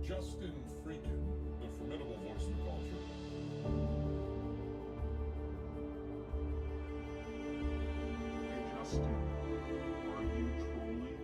Justin Freakin, the formidable voice of culture. Hey Justin, are you trolling?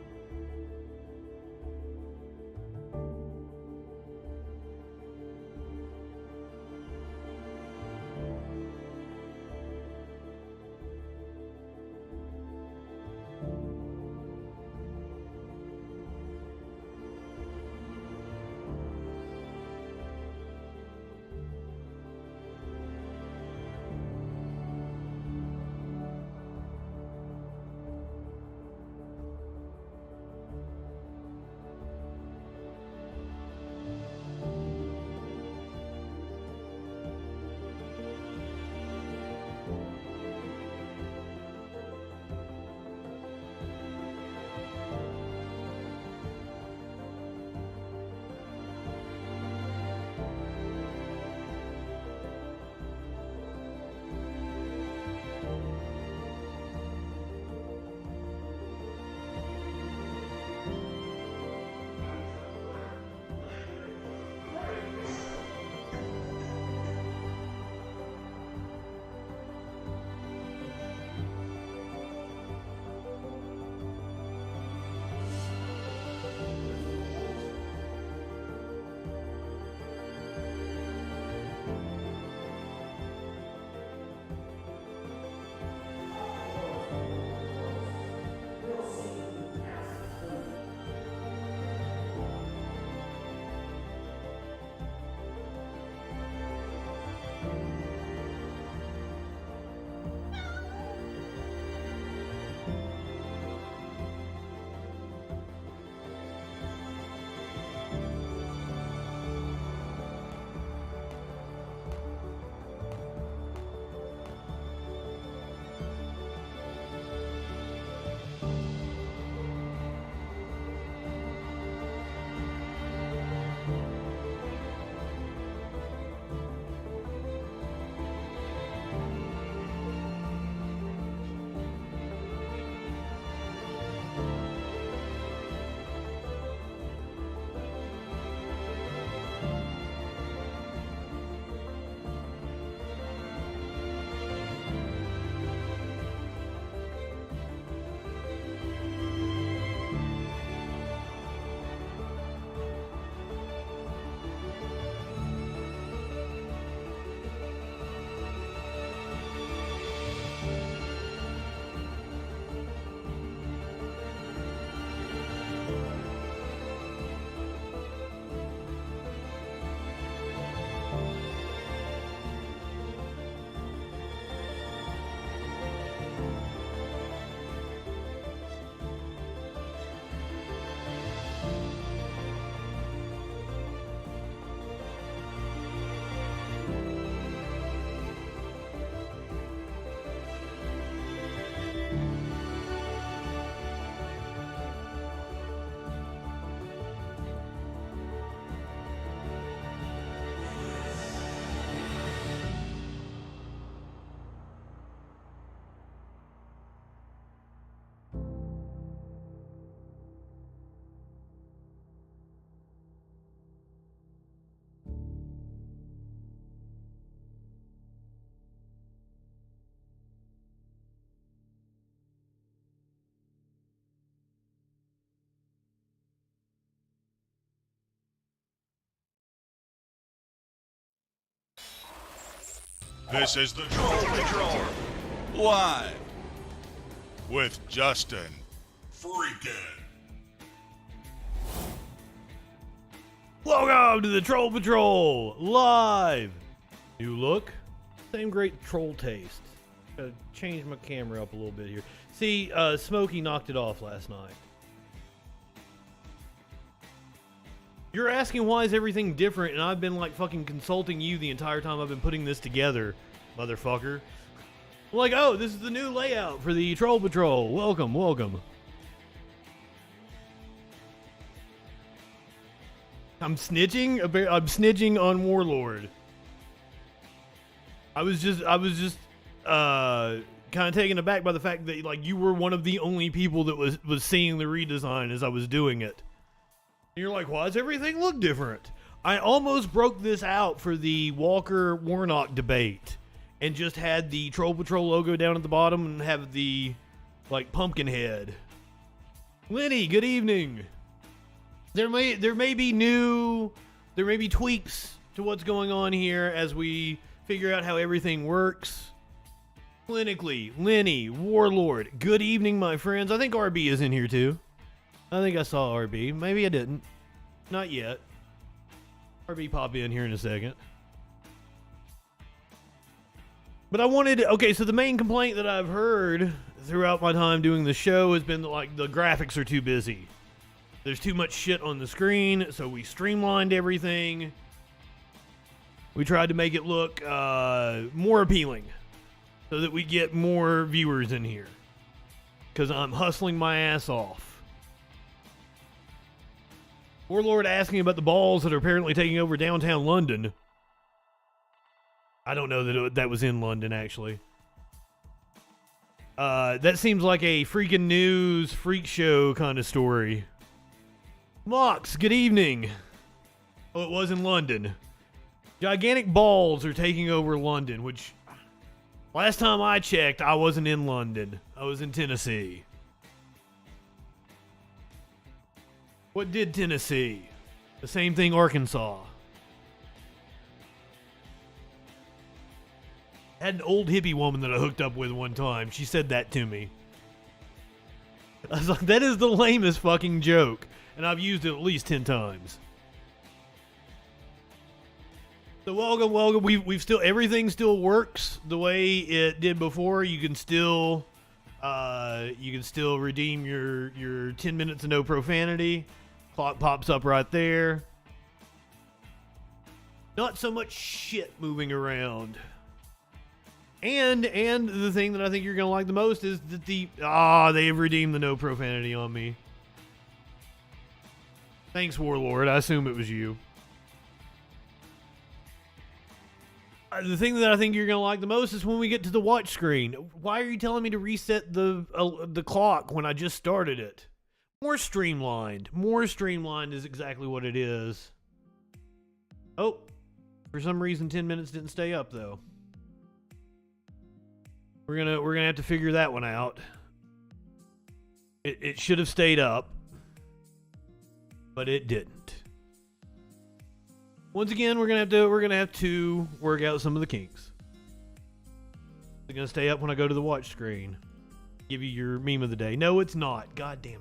This is the Troll Patrol, live with Justin Freakin. Welcome to the Troll Patrol, live. New look, same great troll taste. Gotta change my camera up a little bit here. See, Smokey knocked it off last night. You're asking why is everything different, and I've been like fucking consulting you the entire time I've been putting this together, motherfucker. I'm like, oh, this is the new layout for the Troll Patrol. Welcome, welcome. I'm snitching? I'm snitching on Warlord. I was just kind of taken aback by the fact that like you were one of the only people that was seeing the redesign as I was doing it. And you're like, why does everything look different? I almost broke this out for the Walker Warnock debate and just had the Troll Patrol logo down at the bottom and have the like pumpkin head. Lenny, good evening. There may be tweaks to what's going on here as we figure out how everything works. Clinically, Lenny, Warlord, good evening, my friends. I think RB is in here too. I think I saw RB. Maybe I didn't. Not yet. RB pop in here in a second. But I wanted... Okay, so the main complaint that I've heard throughout my time doing the show has been that, like, the graphics are too busy. There's too much shit on the screen, so we streamlined everything. We tried to make it look more appealing so that we get more viewers in here. Because I'm hustling my ass off. Warlord asking about the balls that are apparently taking over downtown London. I don't know that was in London, actually. That seems like a freaking news freak show kind of story. Mox, good evening. Oh, it was in London. Gigantic balls are taking over London, which last time I checked, I wasn't in London. I was in Tennessee. What did Tennessee? The same thing Arkansas. I had an old hippie woman that I hooked up with one time. She said that to me. I was like, that is the lamest fucking joke. And I've used it at least 10 times. So welcome. We've still, everything still works the way it did before. You can still redeem your 10 minutes of no profanity. Clock pops up right there. Not so much shit moving around. And the thing that I think you're gonna like the most is that they've redeemed the no profanity on me. Thanks, Warlord. I assume it was you. The thing that I think you're gonna like the most is when we get to the watch screen. Why are you telling me to reset the clock when I just started it? More streamlined. More streamlined is exactly what it is. Oh, for some reason 10 minutes didn't stay up though. We're gonna have to figure that one out. It should have stayed up, but it didn't. Once again, we're gonna have to work out some of the kinks. It's gonna stay up when I go to the watch screen. Give you your meme of the day. No, it's not. God damn it.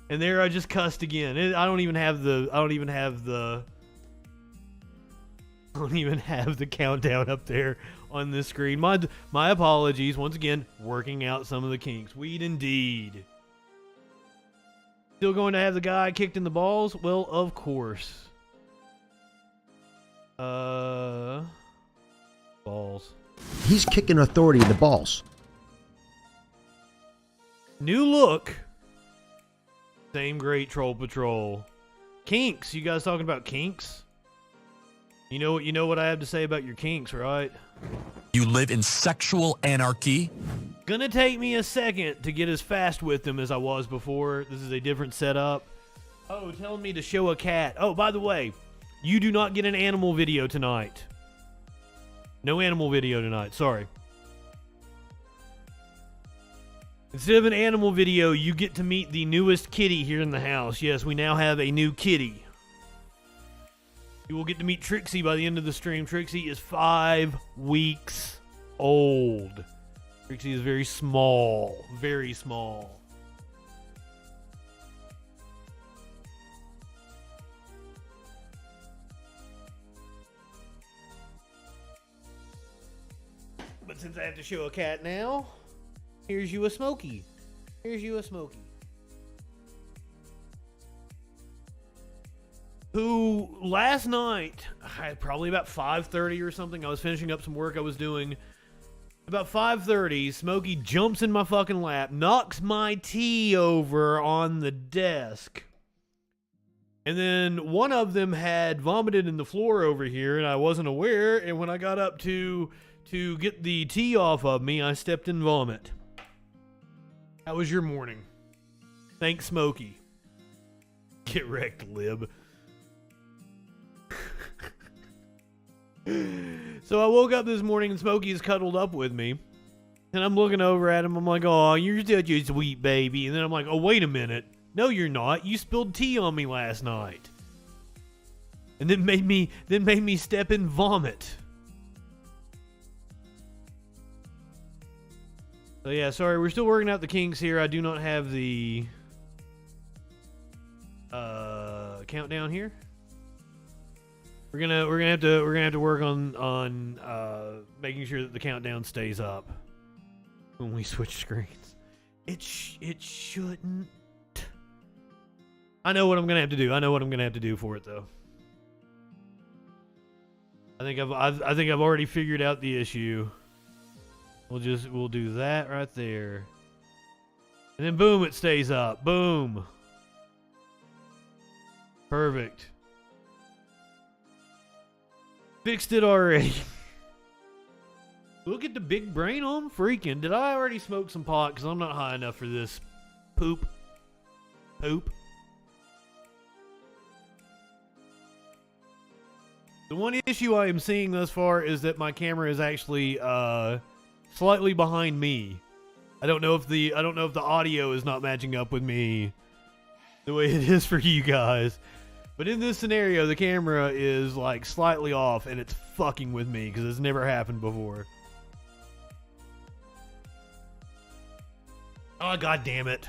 And there I just cussed again. I don't even have the countdown up there on this screen. My apologies. Once again, working out some of the kinks. Weed indeed. Still going to have the guy kicked in the balls? Well, of course. Balls. He's kicking authority in the balls. New look. Same great Troll Patrol. Kinks. You guys talking about kinks? You know what I have to say about your kinks, right? You live in sexual anarchy? Gonna take me a second to get as fast with them as I was before. This is a different setup. Oh, telling me to show a cat. Oh, by the way, you do not get an animal video tonight. No animal video tonight. Sorry. Instead of an animal video, you get to meet the newest kitty here in the house. Yes, we now have a new kitty. You will get to meet Trixie by the end of the stream. Trixie is 5 weeks old. Trixie is very small. Very small. But since I have to show a cat now, here's you a Smokey. Here's you a Smokey. who last night, probably about 5:30 or something, I was finishing up some work I was doing. About 5:30, Smokey jumps in my fucking lap, knocks my tea over on the desk. And then one of them had vomited in the floor over here, and I wasn't aware. And when I got up to get the tea off of me, I stepped in vomit. How was your morning? Thanks, Smokey. Get wrecked, lib. So I woke up this morning and Smokey's cuddled up with me. And I'm looking over at him. I'm like, oh, you're such a sweet baby. And then I'm like, oh, wait a minute. No, you're not. You spilled tea on me last night. And then made me step in vomit. So yeah, sorry, we're still working out the kinks here. I do not have the countdown here. We're gonna have to work on making sure that the countdown stays up when we switch screens. It shouldn't. I know what I'm gonna have to do. I know what I'm gonna have to do for it though. I think I've already figured out the issue. We'll do that right there. And then boom, it stays up. Boom. Perfect. Fixed it already. Look at the big brain on freaking. Did I already smoke some pot? Because I'm not high enough for this. Poop. The one issue I am seeing thus far is that my camera is actually slightly behind me. I don't know if the audio is not matching up with me the way it is for you guys. But in this scenario, the camera is like slightly off and it's fucking with me because it's never happened before. Oh, god damn it.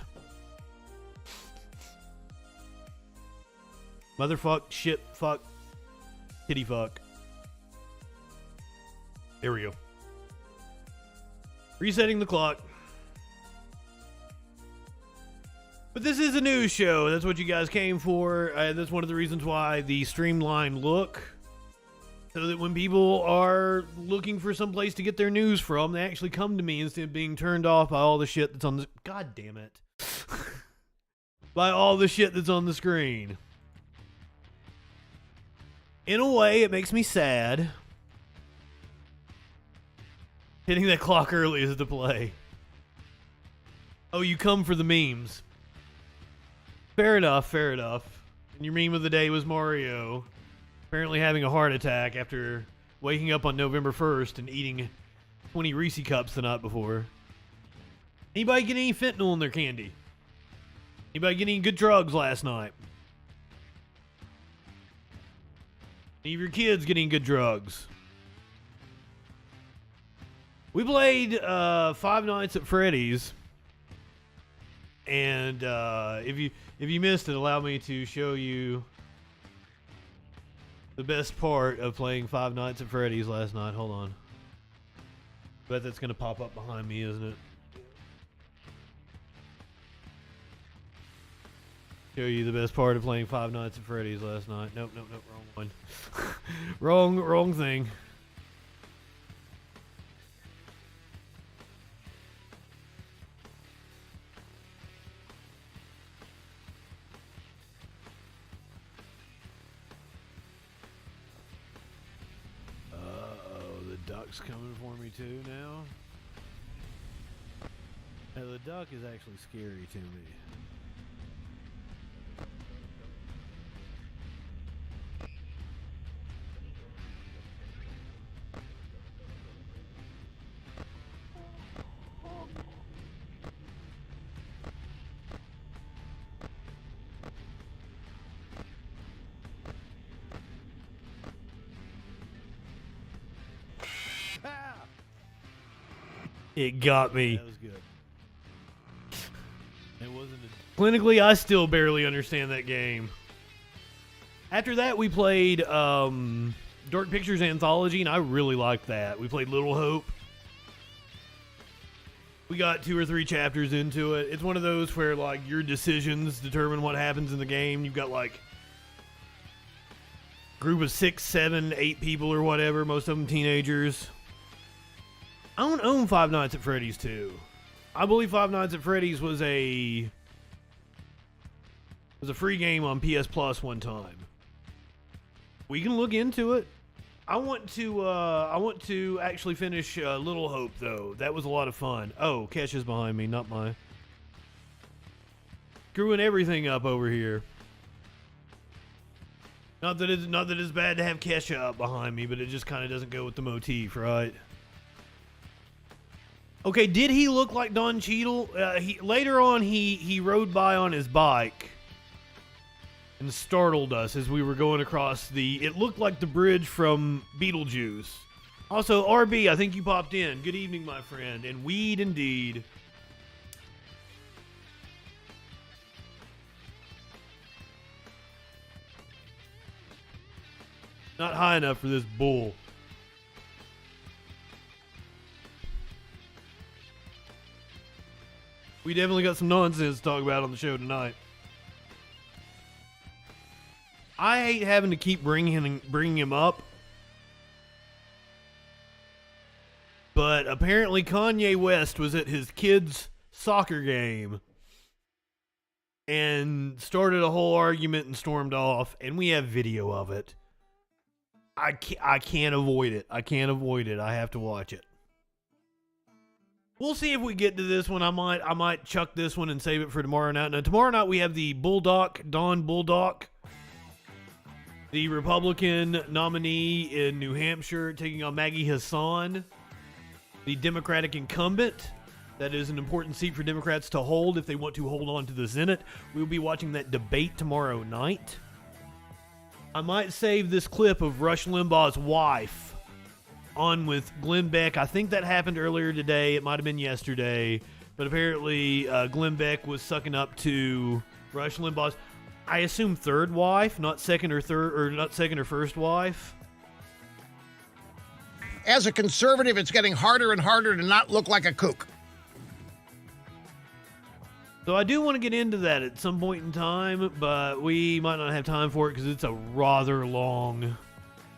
Motherfuck, shit, fuck, titty fuck. There we go. Resetting the clock. But this is a news show. That's what you guys came for. That's one of the reasons why the streamlined look. So that when people are looking for some place to get their news from, they actually come to me instead of being turned off by all the shit that's on the... God damn it. By all the shit that's on the screen. In a way, it makes me sad. Hitting that clock early is the play. Oh, you come for the memes. Fair enough, fair enough. And your meme of the day was Mario apparently having a heart attack after waking up on November 1st and eating 20 Reese cups the night before. Anybody get any fentanyl in their candy? Anybody get any good drugs last night? Any of your kids getting good drugs? We played Five Nights at Freddy's. And if you missed it, allow me to show you the best part of playing Five Nights at Freddy's last night. Hold on. Bet that's going to pop up behind me, isn't it? Show you the best part of playing Five Nights at Freddy's last night. Nope, wrong one. wrong thing. Duck's coming for me too now. Now the duck is actually scary to me. It got me. That was good. It wasn't clinically, I still barely understand that game. After that, we played Dark Pictures Anthology, and I really liked that. We played Little Hope. We got 2 or 3 chapters into it. It's one of those where, like, your decisions determine what happens in the game. You've got, like, Group of 6, 7, 8 people or whatever, most of them teenagers. I don't own Five Nights at Freddy's 2. I believe Five Nights at Freddy's was a free game on PS Plus one time. We can look into it. I want to actually finish Little Hope though. That was a lot of fun. Oh, Kesha's behind me, not my. Screwing everything up over here. Not that it's bad to have Kesha up behind me, but it just kind of doesn't go with the motif, right? Okay, did he look like Don Cheadle? Later on, he rode by on his bike and startled us as we were going across it looked like the bridge from Beetlejuice. Also, RB, I think you popped in. Good evening, my friend. And weed indeed. Not high enough for this bull. We definitely got some nonsense to talk about on the show tonight. I hate having to keep bringing him up. But apparently Kanye West was at his kid's soccer game and started a whole argument and stormed off, and we have video of it. I can't avoid it. I can't avoid it. I have to watch it. We'll see if we get to this one. I might chuck this one and save it for tomorrow night. Now, tomorrow night we have the Don Bulldog, the Republican nominee in New Hampshire, taking on Maggie Hassan, the Democratic incumbent. That is an important seat for Democrats to hold if they want to hold on to the Senate. We'll be watching that debate tomorrow night. I might save this clip of Rush Limbaugh's wife on with Glenn Beck. I think that happened earlier today. It might have been yesterday. But apparently Glenn Beck was sucking up to Rush Limbaugh's, I assume, third wife, not second or first wife. As a conservative, it's getting harder and harder to not look like a kook. So I do want to get into that at some point in time, but we might not have time for it because it's a rather long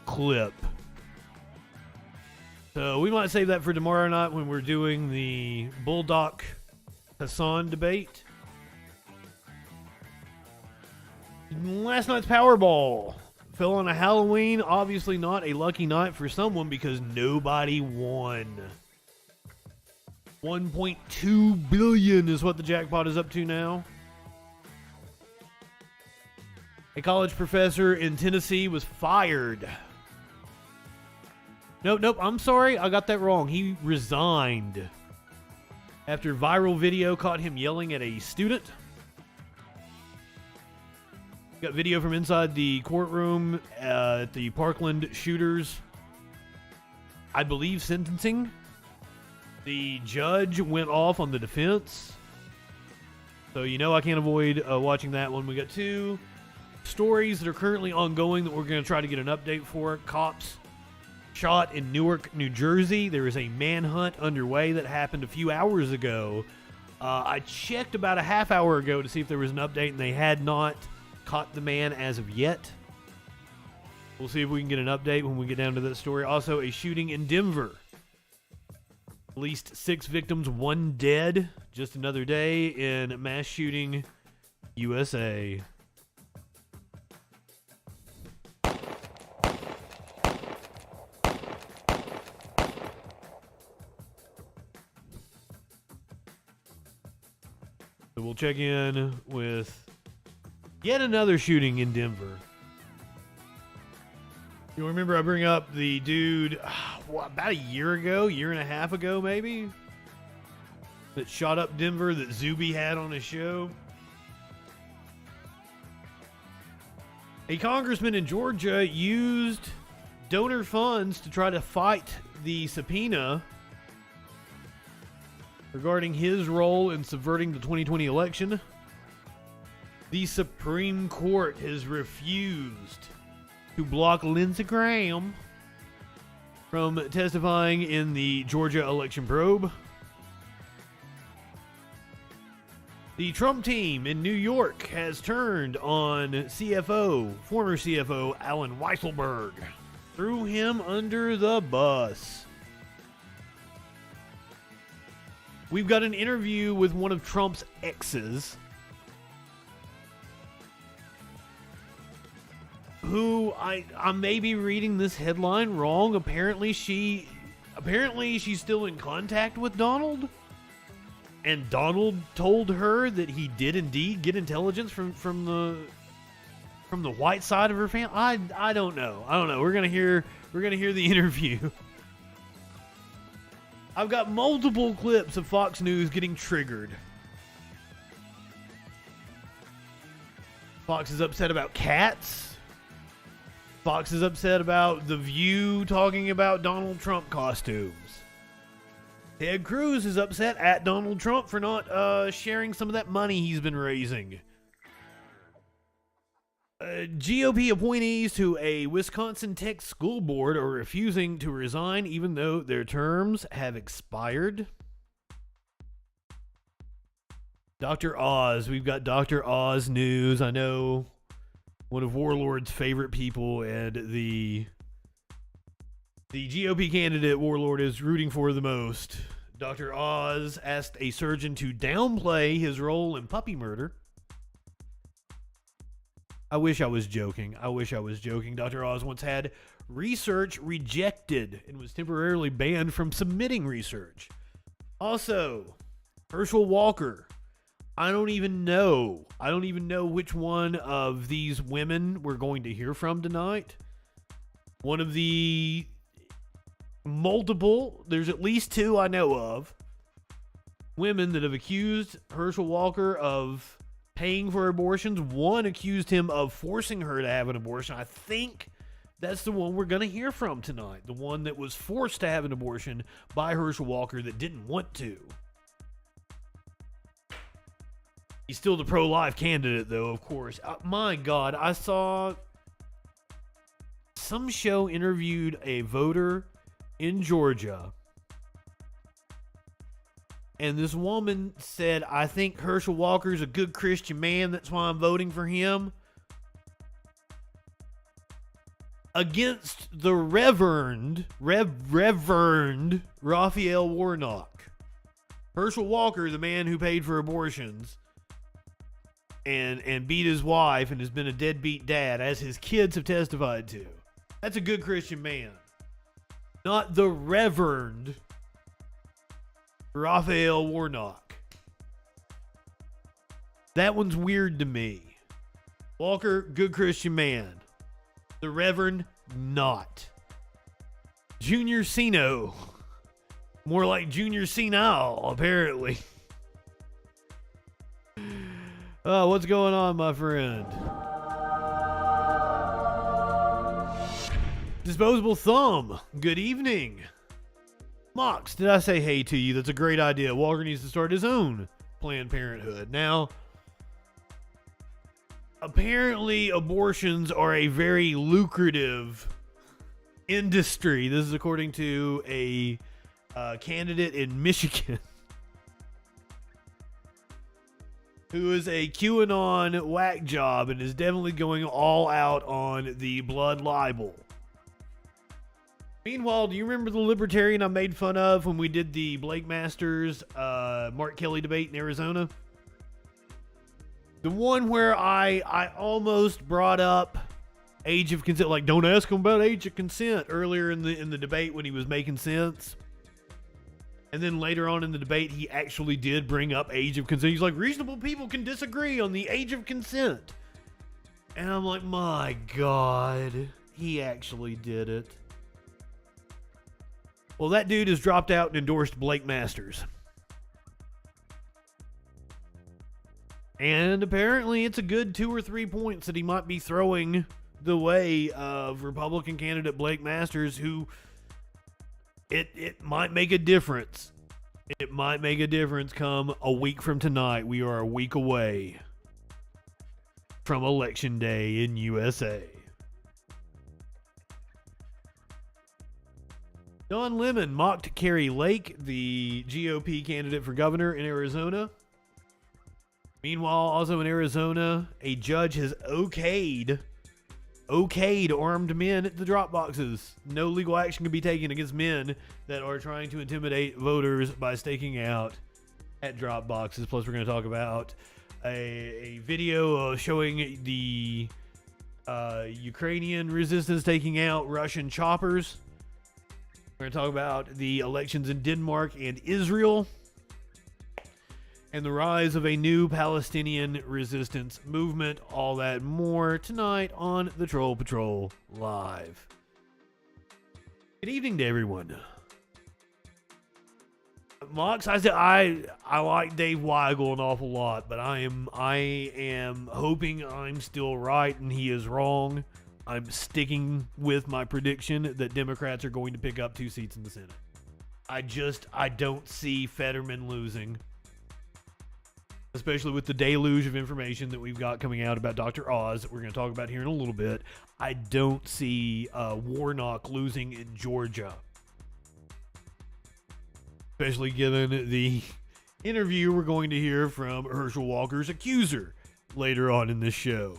clip. So we might save that for tomorrow night when we're doing the Bulldog Hassan debate. Last night's Powerball fell on a Halloween. Obviously not a lucky night for someone because nobody won. 1.2 billion is what the jackpot is up to now. A college professor in Tennessee was fired. Nope, I'm sorry. I got that wrong. He resigned after viral video caught him yelling at a student. Got video from inside the courtroom at the Parkland shooters, I believe, sentencing. The judge went off on the defense. So I can't avoid watching that one. We got two stories that are currently ongoing that we're going to try to get an update for. Cops shot in Newark, New Jersey. There is a manhunt underway that happened a few hours ago. I checked about a half hour ago to see if there was an update, and they had not caught the man as of yet. We'll see if we can get an update when we get down to that story. Also, a shooting in Denver. At least 6 victims, 1 dead. Just another day in mass shooting USA. So we'll check in with yet another shooting in Denver. You remember I bring up the dude about a year and a half ago maybe, that shot up Denver that Zuby had on his show? A congressman in Georgia used donor funds to try to fight the subpoena regarding his role in subverting the 2020 election. The Supreme Court has refused to block Lindsey Graham from testifying in the Georgia election probe. The Trump team in New York has turned on former CFO Alan Weisselberg. Threw him under the bus. We've got an interview with one of Trump's exes, who I may be reading this headline wrong. Apparently she's still in contact with Donald, and Donald told her that he did indeed get intelligence from the white side of her family. I don't know. We're gonna hear the interview. I've got multiple clips of Fox News getting triggered. Fox is upset about cats. Fox is upset about The View talking about Donald Trump costumes. Ted Cruz is upset at Donald Trump for not sharing some of that money he's been raising. GOP appointees to a Wisconsin Tech school board are refusing to resign even though their terms have expired. Dr. Oz. We've got Dr. Oz news. I know one of Warlord's favorite people, and the GOP candidate Warlord is rooting for the most. Dr. Oz asked a surgeon to downplay his role in puppy murder. I wish I was joking. Dr. Oz once had research rejected and was temporarily banned from submitting research. Also, Herschel Walker. I don't even know which one of these women we're going to hear from tonight. One of the multiple, there's at least two I know of, women that have accused Herschel Walker of paying for abortions. One accused him of forcing her to have an abortion. I think that's the one we're going to hear from tonight. The one that was forced to have an abortion by Herschel Walker that didn't want to. He's still the pro-life candidate, though, of course. My God, I saw some show interviewed a voter in Georgia, and this woman said, I think Herschel Walker's a good Christian man, that's why I'm voting for him. Against the Reverend Raphael Warnock. Herschel Walker, the man who paid for abortions and beat his wife and has been a deadbeat dad, as his kids have testified to. That's a good Christian man. Not the Reverend Raphael Warnock. That one's weird to me. Walker, good Christian man. The Reverend, not. Junior Sino. More like Junior Senile, apparently. What's going on, my friend? Disposable Thumb, good evening. Mox, did I say hey to you? That's a great idea. Walker needs to start his own Planned Parenthood. Now, apparently abortions are a very lucrative industry. This is according to a candidate in Michigan who is a QAnon whack job and is definitely going all out on the blood libel. Meanwhile, do you remember the libertarian I made fun of when we did the Blake Masters, Mark Kelly debate in Arizona? The one where I almost brought up age of consent, like don't ask him about age of consent earlier in the debate when he was making sense. And then later on in the debate, he actually did bring up age of consent. He's like, reasonable people can disagree on the age of consent. And I'm like, my God, he actually did it. Well, that dude has dropped out and endorsed Blake Masters. And apparently it's a good 2 or 3 points that he might be throwing the way of Republican candidate Blake Masters, who it might make a difference. It might make a difference come a week from tonight. We are a week away from Election Day in USA. Don Lemon mocked Carrie Lake, the GOP candidate for governor in Arizona. Meanwhile, also in Arizona, a judge has okayed armed men at the drop boxes. No legal action can be taken against men that are trying to intimidate voters by staking out at drop boxes. Plus, we're going to talk about a video showing the Ukrainian resistance taking out Russian choppers. We're going to talk about the elections in Denmark and Israel, and the rise of a new Palestinian resistance movement. All that and more tonight on the Troll Patrol Live. Good evening to everyone. Mox, I like Dave Weigel an awful lot, but I am hoping I'm still right and he is wrong. I'm sticking with my prediction that Democrats are going to pick up 2 seats in the Senate. I don't see Fetterman losing, especially with the deluge of information that we've got coming out about Dr. Oz that we're going to talk about here in a little bit. I don't see Warnock losing in Georgia, especially given the interview we're going to hear from Herschel Walker's accuser later on in this show.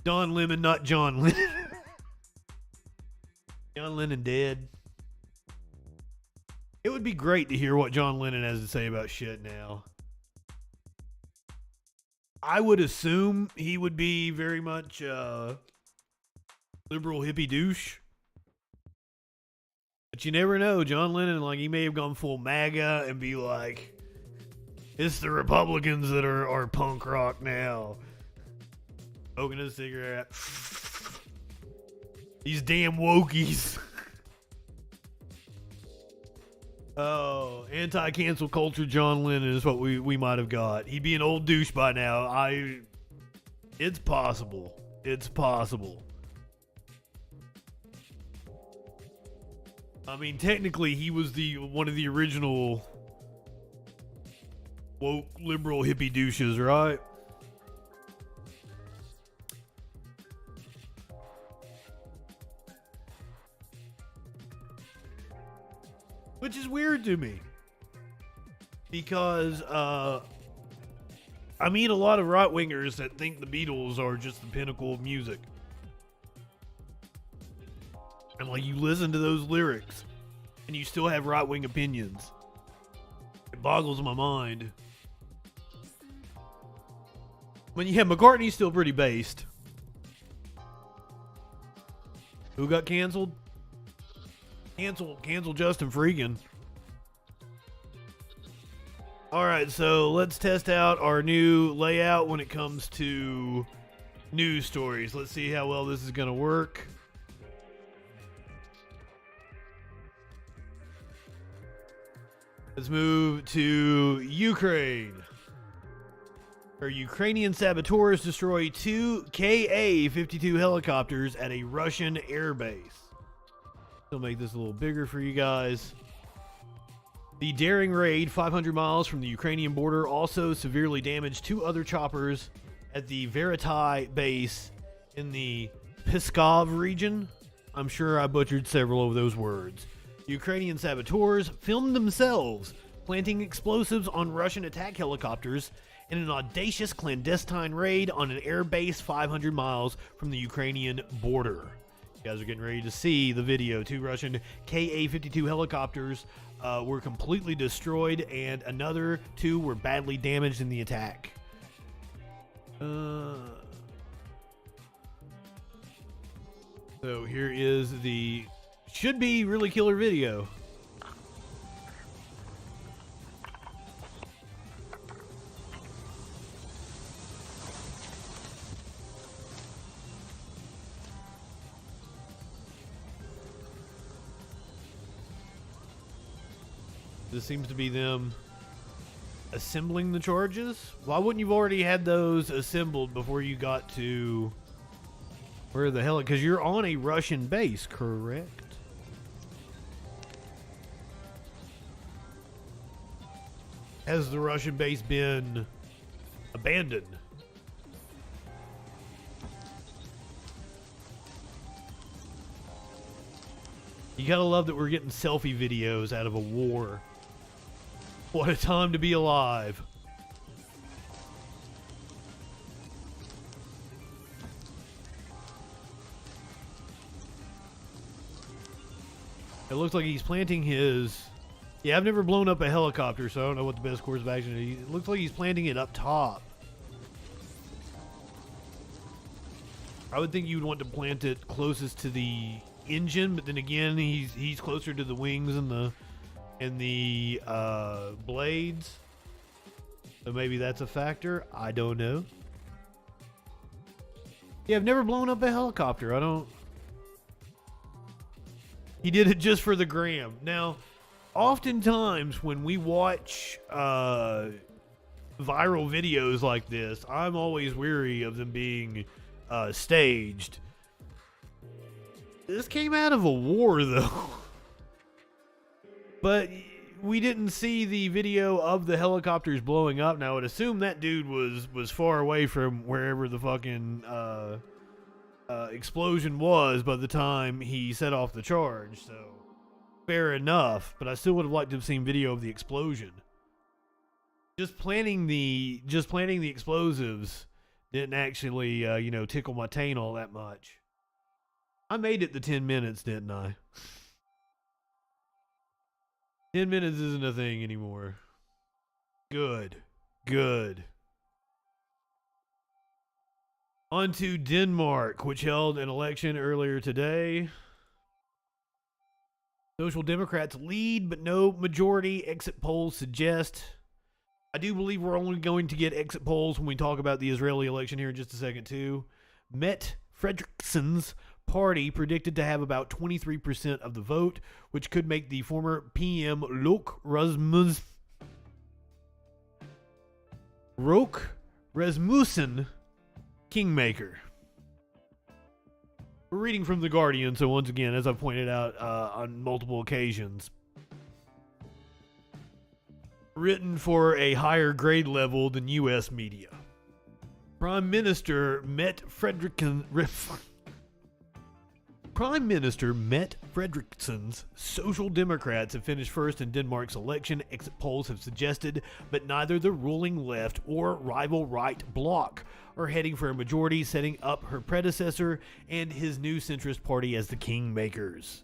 Don Lemon, not John Lennon. John Lennon dead. It would be great to hear what John Lennon has to say about shit now. I would assume he would be very much liberal hippie douche. But you never know. John Lennon, like, he may have gone full MAGA and be like, it's the Republicans that are punk rock now. Smoking a cigarette. These damn wokies. Oh, anti-cancel culture John Lennon is what we might have got. He'd be an old douche by now. It's possible. It's possible. I mean, technically, he was one of the original woke liberal hippie douches, right? Which is weird to me, because I meet a lot of right-wingers that think the Beatles are just the pinnacle of music. And like, you listen to those lyrics and you still have right-wing opinions. It boggles my mind. I mean, yeah, McCartney's still pretty based. Who got canceled? Cancel Justin FREAKIN. Alright, so let's test out our new layout when it comes to news stories. Let's see how well this is going to work. Let's move to Ukraine. Our Ukrainian saboteurs destroy 2 Ka-52 helicopters at a Russian airbase. I'll make this a little bigger for you guys. The daring raid 500 miles from the Ukrainian border also severely damaged 2 other choppers at the Veritai base in the Pskov region. I'm sure I butchered several of those words. Ukrainian saboteurs filmed themselves planting explosives on Russian attack helicopters in an audacious clandestine raid on an air base 500 miles from the Ukrainian border. You guys are getting ready to see the video. 2 Russian Ka-52 helicopters were completely destroyed, and another 2 were badly damaged in the attack. So here is the should be really killer video. This seems to be them assembling the charges. Why wouldn't you've already had those assembled before you got to where the hell? Because you're on a Russian base, correct? Has the Russian base been abandoned? You gotta love that we're getting selfie videos out of a war. What a time to be alive. It looks like he's planting his... Yeah, I've never blown up a helicopter, so I don't know what the best course of action is. It looks like he's planting it up top. I would think you'd want to plant it closest to the engine, but then again, he's closer to the wings and the blades. So maybe that's a factor. I don't know. Yeah, I've never blown up a helicopter. I don't... He did it just for the gram. Now, oftentimes when we watch viral videos like this, I'm always weary of them being staged. This came out of a war, though. But we didn't see the video of the helicopters blowing up. Now, I would assume that dude was far away from wherever the fucking explosion was by the time he set off the charge, so fair enough, but I still would have liked to have seen video of the explosion. Just planting the explosives didn't actually tickle my taint all that much. I made it the 10 minutes, didn't I? 10 minutes isn't a thing anymore. Good. On to Denmark, which held an election earlier today. Social Democrats lead, but no majority. Exit polls suggest. I do believe we're only going to get exit polls when we talk about the Israeli election here in just a second, too. Mette Frederiksen's party predicted to have about 23% of the vote, which could make the former PM Roch Rasmussen kingmaker. We're reading from The Guardian, so once again, as I've pointed out on multiple occasions, written for a higher grade level than U.S. media. Prime Minister Mette Frederiksen's Social Democrats have finished first in Denmark's election, exit polls have suggested, but neither the ruling left or rival right bloc are heading for a majority, setting up her predecessor and his new centrist party as the kingmakers.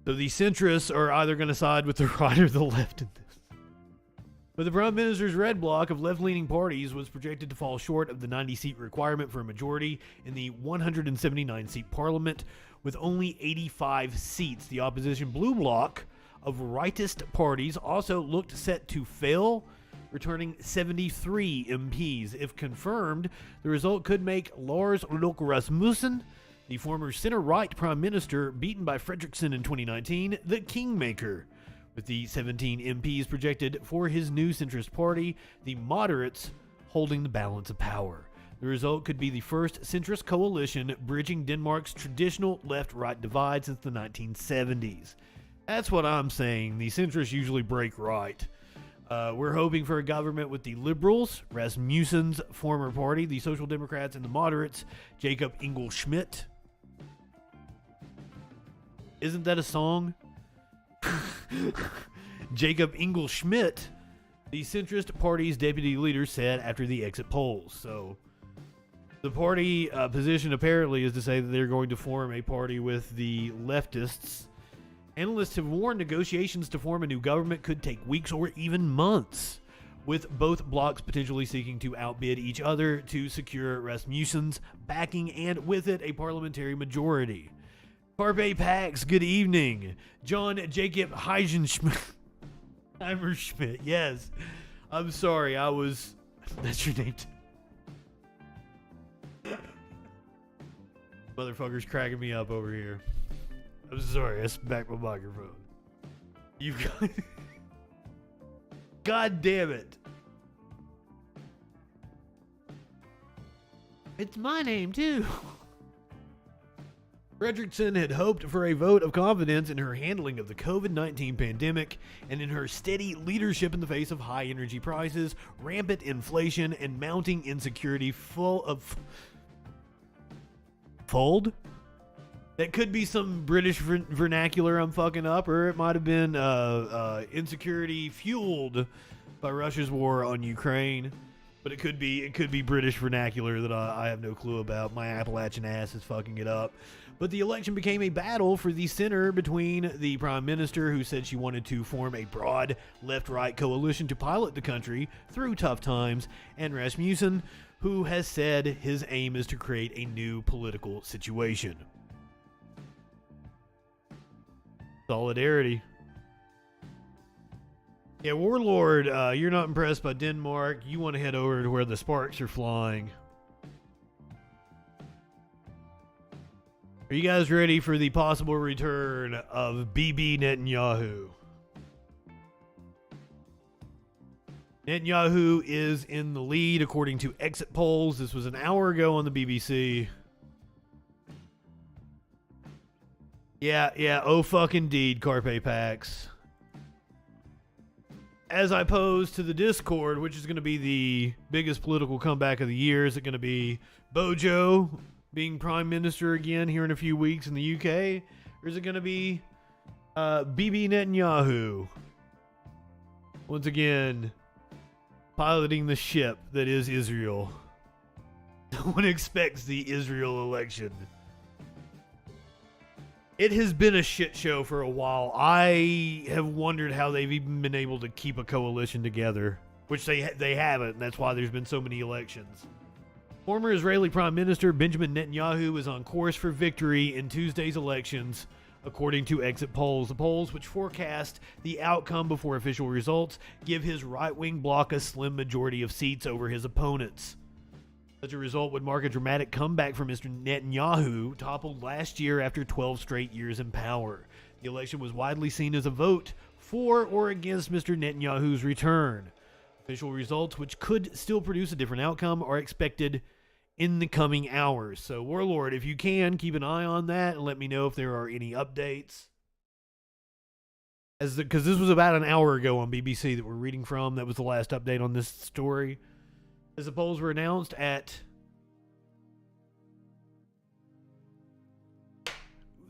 So the centrists are either going to side with the right or the left in this. But the Prime Minister's red bloc of left-leaning parties was projected to fall short of the 90-seat requirement for a majority in the 179-seat parliament, with only 85 seats. The opposition blue bloc of rightist parties also looked set to fail, returning 73 MPs. If confirmed, the result could make Lars Løkke Rasmussen, the former center-right prime minister beaten by Frederiksen in 2019, the kingmaker. With the 17 MPs projected for his new centrist party, the moderates holding the balance of power. The result could be the first centrist coalition bridging Denmark's traditional left-right divide since the 1970s. That's what I'm saying. The centrists usually break right. We're hoping for a government with the Liberals, Rasmussen's former party, the Social Democrats, and the moderates, Jacob Engel-Schmidt. Isn't that a song? Jacob Engel-Schmidt, the centrist party's deputy leader, said after the exit polls. So the party position apparently is to say that they're going to form a party with the leftists. Analysts have warned negotiations to form a new government could take weeks or even months, with both blocs potentially seeking to outbid each other to secure Rasmussen's backing and with it a parliamentary majority. Carpe Pax, good evening. John Jacob Heisenschmidt. Heimerschmidt, yes. I'm sorry, that's your name too. Motherfucker's cracking me up over here. I'm sorry, I smacked my microphone. You've got... God damn it. It's my name too. Frederiksen had hoped for a vote of confidence in her handling of the COVID-19 pandemic and in her steady leadership in the face of high energy prices, rampant inflation, and mounting insecurity That could be some British vernacular I'm fucking up, or it might have been insecurity fueled by Russia's war on Ukraine. But it could be British vernacular that I have no clue about. My Appalachian ass is fucking it up. But the election became a battle for the center between the prime minister, who said she wanted to form a broad left-right coalition to pilot the country through tough times, and Rasmussen, who has said his aim is to create a new political situation. Solidarity. Yeah, Warlord, you're not impressed by Denmark. You want to head over to where the sparks are flying. Are you guys ready for the possible return of Bibi Netanyahu? Netanyahu is in the lead according to exit polls. This was an hour ago on the BBC. Yeah, oh fucking deed, Carpe Pax. As I pose to the Discord, which is going to be the biggest political comeback of the year, is it going to be Bojo being Prime Minister again here in a few weeks in the UK? Or is it going to be Bibi Netanyahu once again piloting the ship that is Israel? No one expects the Israel election. It has been a shit show for a while. I have wondered how they've even been able to keep a coalition together, which they haven't, and that's why there's been so many elections. Former Israeli Prime Minister Benjamin Netanyahu is on course for victory in Tuesday's elections, according to exit polls. The polls, which forecast the outcome before official results, give his right-wing bloc a slim majority of seats over his opponents. Such a result would mark a dramatic comeback for Mr. Netanyahu, toppled last year after 12 straight years in power. The election was widely seen as a vote for or against Mr. Netanyahu's return. Official results, which could still produce a different outcome, are expected in the coming hours. So, Warlord, if you can, keep an eye on that and let me know if there are any updates. Because this was about an hour ago on BBC that we're reading from. That was the last update on this story. As the polls were announced at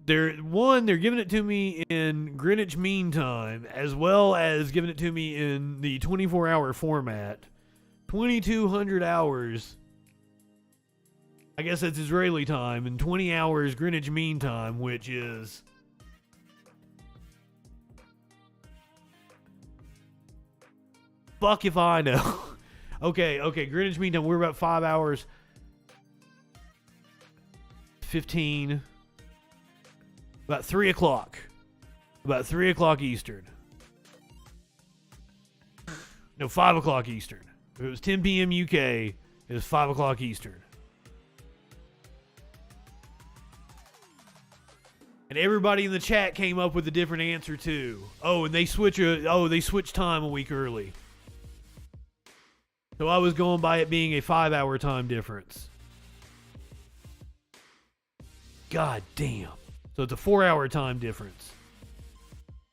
they're giving it to me in Greenwich Mean Time, as well as giving it to me in the 24-hour format. 2200 hours, I guess that's Israeli time, and 20 hours Greenwich Mean Time, which is fuck if I know. Okay, Greenwich Mean Time, we're about 5 hours 15, about 3 o'clock. About 3 o'clock Eastern. No, 5 o'clock Eastern. If it was 10 p.m. UK, it was 5 o'clock Eastern. And everybody in the chat came up with a different answer too. Oh, and they switch time a week early. So I was going by it being a 5-hour time difference. God damn. So it's a 4-hour time difference.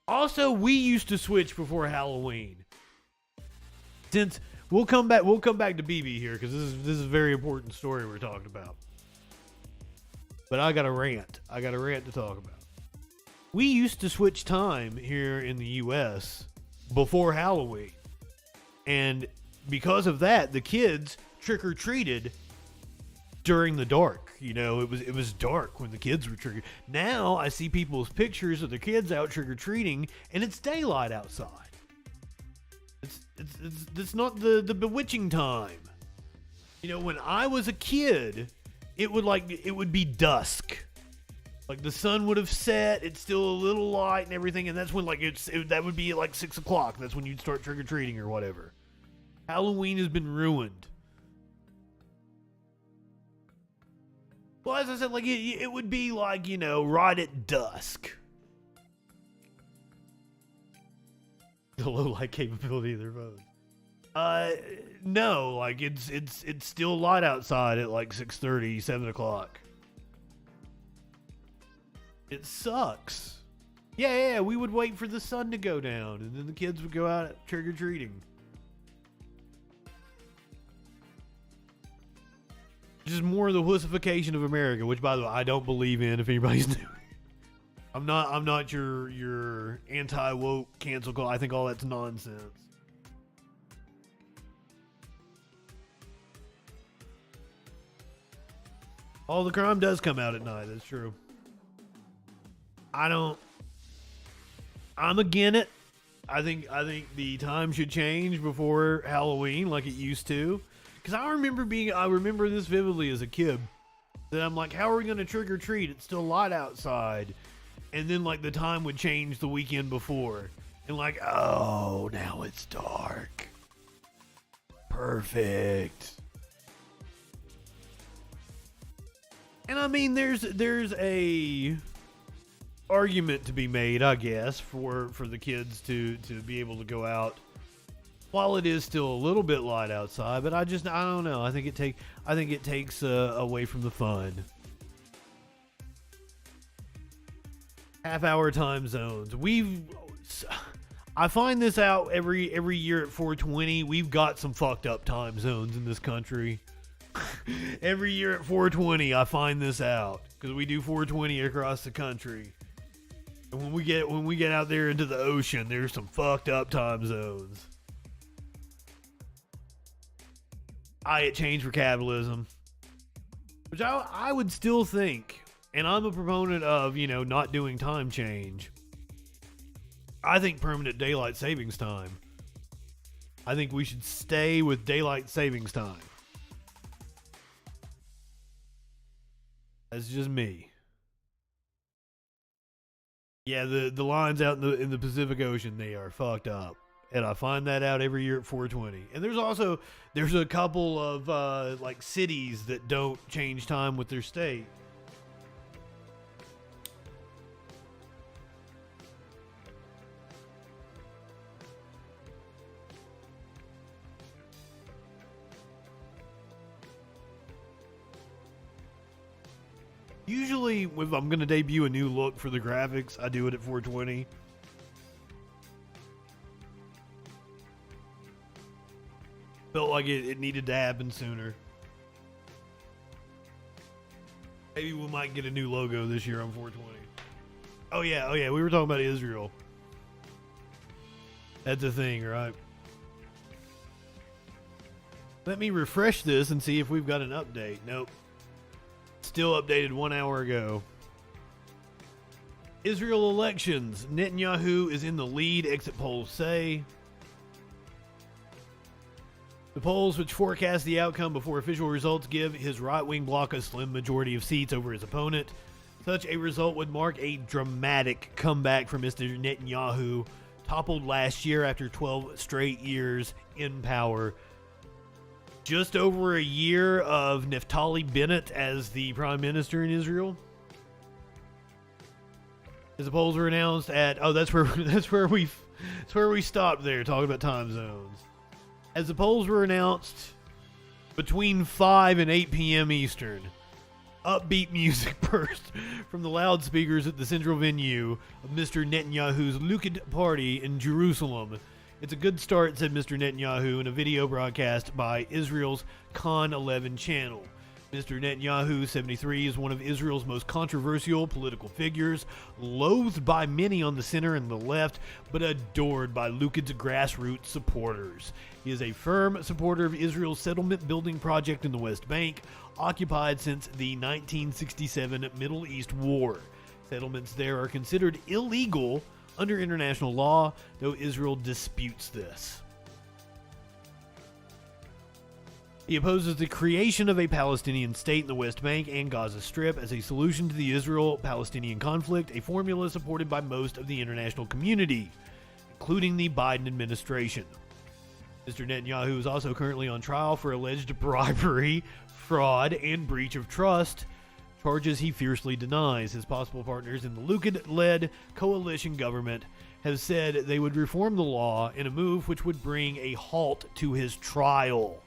Also, we used to switch before Halloween. Since we'll come back to BB here because this is a very important story we're talking about. But I got a rant to talk about. We used to switch time here in the US before Halloween. And because of that, the kids trick-or-treated during the dark. You know, it was dark when the kids were trick. Now I see people's pictures of the kids out trick-or-treating, and it's daylight outside. It's not the bewitching time. You know, when I was a kid, it would be dusk. Like the sun would have set, it's still a little light and everything, and that's when that would be at like 6 o'clock. That's when you'd start trick-or-treating or whatever. Halloween has been ruined. Well, as I said, like it would be like, you know, right at dusk. The low light capability of their phones. No, like it's still light outside at like 6:30, 7 o'clock. It sucks. Yeah, we would wait for the sun to go down, and then the kids would go out trick-or-treating. Just more of the wussification of America, which, by the way, I don't believe in. If anybody's new, I'm not your anti-woke cancel call. I think all that's nonsense. All the crime does come out at night. That's true. I'm again it. I think the time should change before Halloween like it used to. Because I remember this vividly as a kid. That I'm like, how are we going to trick or treat? It's still light outside. And then like the time would change the weekend before. And like, oh, now it's dark. Perfect. And I mean, there's a argument to be made, I guess, for the kids to be able to go out while it is still a little bit light outside. But I don't know. I think it takes away from the fun. Half-hour time zones. I find this out every year at 420. We've got some fucked up time zones in this country. Every year at 420, I find this out because we do 420 across the country. And when we get out there into the ocean, there's some fucked up time zones. It changed for capitalism, which I would still think, and I'm a proponent of not doing time change. I think permanent daylight savings time. I think we should stay with daylight savings time. That's just me. Yeah, the lines out in the Pacific Ocean, they are fucked up. And I find that out every year at 420. And there's a couple of like cities that don't change time with their state. Usually, if I'm going to debut a new look for the graphics, I do it at 420. Felt like it needed to happen sooner. Maybe we might get a new logo this year on 420. Oh yeah, we were talking about Israel. That's a thing, right? Let me refresh this and see if we've got an update. Nope. Still updated 1 hour ago. Israel elections. Netanyahu is in the lead, exit polls say. The polls, which forecast the outcome before official results, give his right-wing bloc a slim majority of seats over his opponent. Such a result would mark a dramatic comeback for Mr. Netanyahu, toppled last year after 12 straight years in power. Just over a year of Naftali Bennett as the prime minister in Israel. As the polls were announced at that's where we stopped there talking about time zones. As the polls were announced between 5 and 8 p.m. Eastern, upbeat music burst from the loudspeakers at the central venue of Mr. Netanyahu's Likud party in Jerusalem. It's a good start, said Mr. Netanyahu in a video broadcast by Israel's Khan 11 channel. Mr. Netanyahu, 73, is one of Israel's most controversial political figures, loathed by many on the center and the left, but adored by Likud's grassroots supporters. He is a firm supporter of Israel's settlement building project in the West Bank, occupied since the 1967 Middle East War. Settlements there are considered illegal under international law, though Israel disputes this. He opposes the creation of a Palestinian state in the West Bank and Gaza Strip as a solution to the Israel-Palestinian conflict, a formula supported by most of the international community, including the Biden administration. Mr. Netanyahu is also currently on trial for alleged bribery, fraud, and breach of trust, charges he fiercely denies. His possible partners in the Likud-led coalition government have said they would reform the law in a move which would bring a halt to his trial.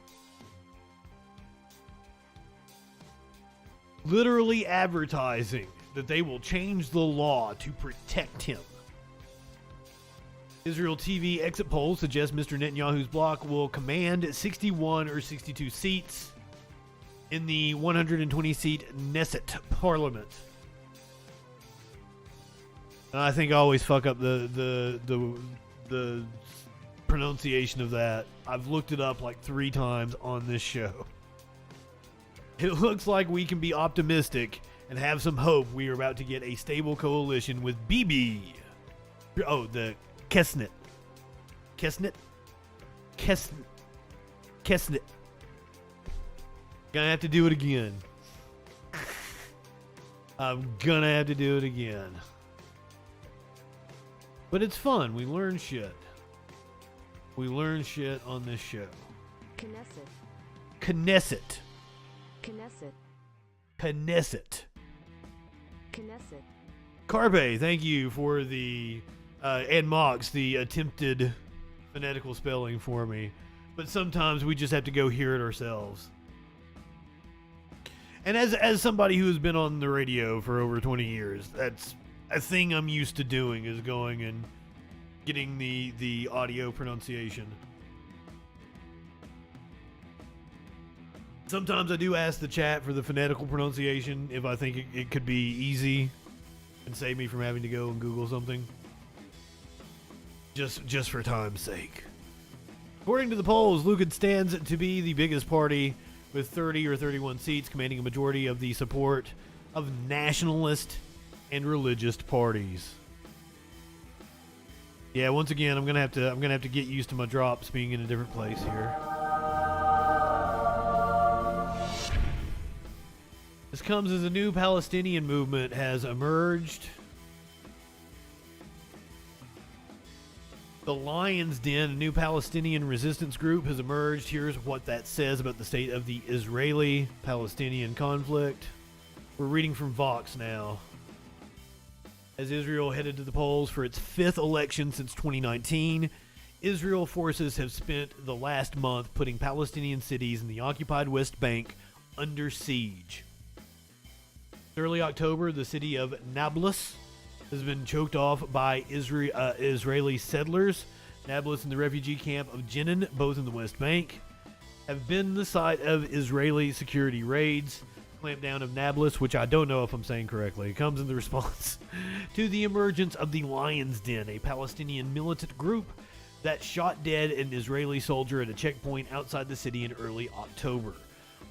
Literally advertising that they will change the law to protect him. Israel TV exit polls suggest Mr. Netanyahu's bloc will command 61 or 62 seats. in the 120-seat Knesset Parliament. And I think I always fuck up the pronunciation of that. I've looked it up like 3 times on this show. It looks like we can be optimistic and have some hope we are about to get a stable coalition with Bibi. Oh, the Kesnet. Kesnet? Kesnet. Gonna have to do it again. I'm gonna have to do it again. But it's fun. We learn shit. We learn shit on this show. Knesset. Carpe, thank you for the and Mox, the attempted phonetical spelling for me. But sometimes we just have to go hear it ourselves. And as somebody who's been on the radio for over 20 years, that's a thing I'm used to doing, is going and getting the audio pronunciation. Sometimes I do ask the chat for the phonetical pronunciation if I think it could be easy and save me from having to go and Google something. Just for time's sake. According to the polls, Lucan stands to be the biggest party with 30 or 31 seats, commanding a majority of the support of nationalist and religious parties. Yeah, once again, I'm gonna have to get used to my drops being in a different place here. This comes as a new Palestinian movement has emerged. The Lion's Den, a new Palestinian resistance group, has emerged. Here's what that says about the state of the Israeli-Palestinian conflict. We're reading from Vox now. As Israel headed to the polls for its 5th election since 2019, Israel forces have spent the last month putting Palestinian cities in the occupied West Bank under siege. Early October, the city of Nablus has been choked off by Israeli settlers. Nablus and the refugee camp of Jenin, both in the West Bank, have been the site of Israeli security raids. Clampdown of Nablus, which I don't know if I'm saying correctly, comes in the response to the emergence of the Lion's Den, a Palestinian militant group that shot dead an Israeli soldier at a checkpoint outside the city in early October.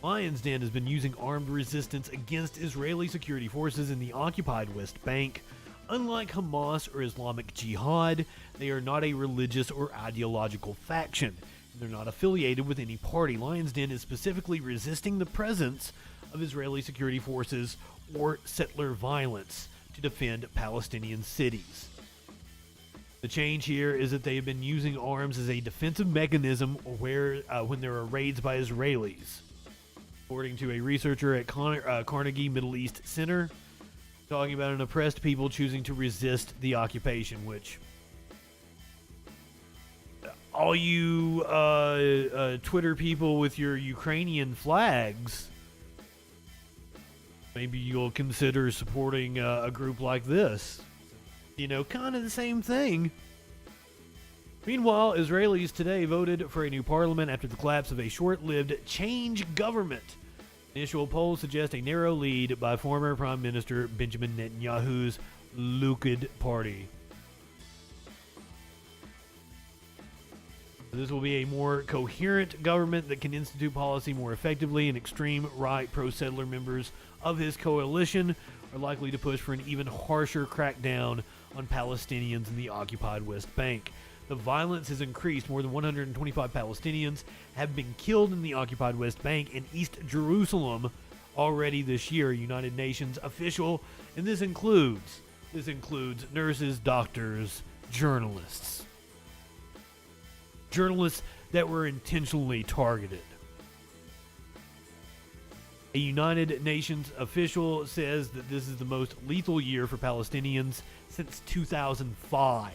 Lion's Den has been using armed resistance against Israeli security forces in the occupied West Bank. Unlike Hamas or Islamic Jihad, they are not a religious or ideological faction. They're not affiliated with any party. Lion's Den is specifically resisting the presence of Israeli security forces or settler violence to defend Palestinian cities. The change here is that they have been using arms as a defensive mechanism when there are raids by Israelis. According to a researcher at Carnegie Middle East Center, talking about an oppressed people choosing to resist the occupation, which all you Twitter people with your Ukrainian flags, maybe you'll consider supporting a group like this. You know, kind of the same thing. Meanwhile, Israelis today voted for a new parliament after the collapse of a short-lived change government. Initial polls suggest a narrow lead by former Prime Minister Benjamin Netanyahu's Likud party. This will be a more coherent government that can institute policy more effectively, and extreme right pro-settler members of his coalition are likely to push for an even harsher crackdown on Palestinians in the occupied West Bank. The violence has increased. More than 125 Palestinians have been killed in the occupied West Bank and East Jerusalem already this year, United Nations official, and this includes nurses, doctors, journalists. Journalists that were intentionally targeted. A United Nations official says that this is the most lethal year for Palestinians since 2005.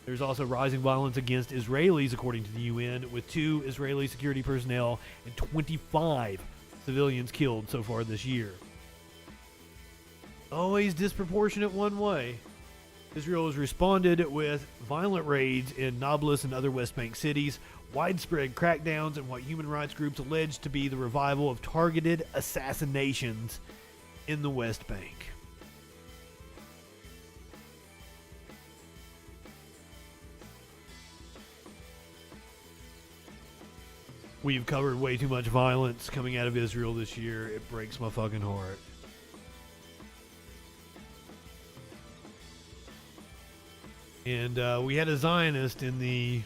There's also rising violence against Israelis, according to the UN, with 2 Israeli security personnel and 25 civilians killed so far this year. Always disproportionate one way. Israel has responded with violent raids in Nablus and other West Bank cities, widespread crackdowns and what human rights groups allege to be the revival of targeted assassinations in the West Bank. We've covered way too much violence coming out of Israel this year. It breaks my fucking heart. And we had a Zionist in the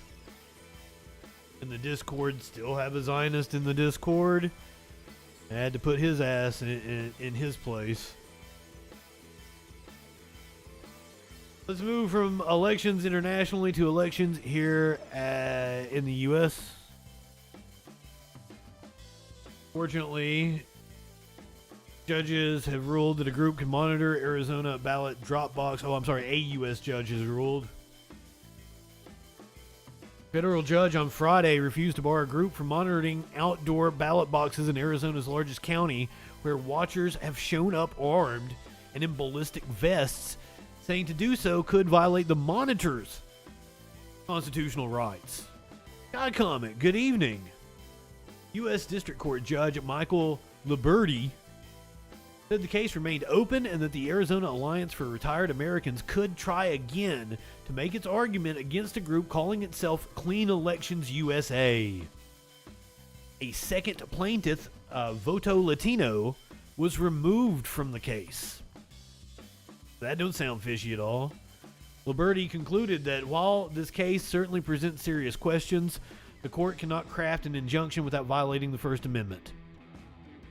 Discord. Still have a Zionist in the Discord. I had to put his ass in his place. Let's move from elections internationally to elections here in the U.S. Fortunately, judges have ruled that a group can monitor Arizona ballot drop box. Oh, I'm sorry, a U.S. judge has ruled. Federal judge on Friday refused to bar a group from monitoring outdoor ballot boxes in Arizona's largest county, where watchers have shown up armed and in ballistic vests, saying to do so could violate the monitor's constitutional rights. God comment, good evening. U.S. District Court Judge Michael Liberty said the case remained open and that the Arizona Alliance for Retired Americans could try again to make its argument against a group calling itself Clean Elections USA. A second plaintiff, Voto Latino, was removed from the case. That don't sound fishy at all. Liberty concluded that while this case certainly presents serious questions, the court cannot craft an injunction without violating the First Amendment.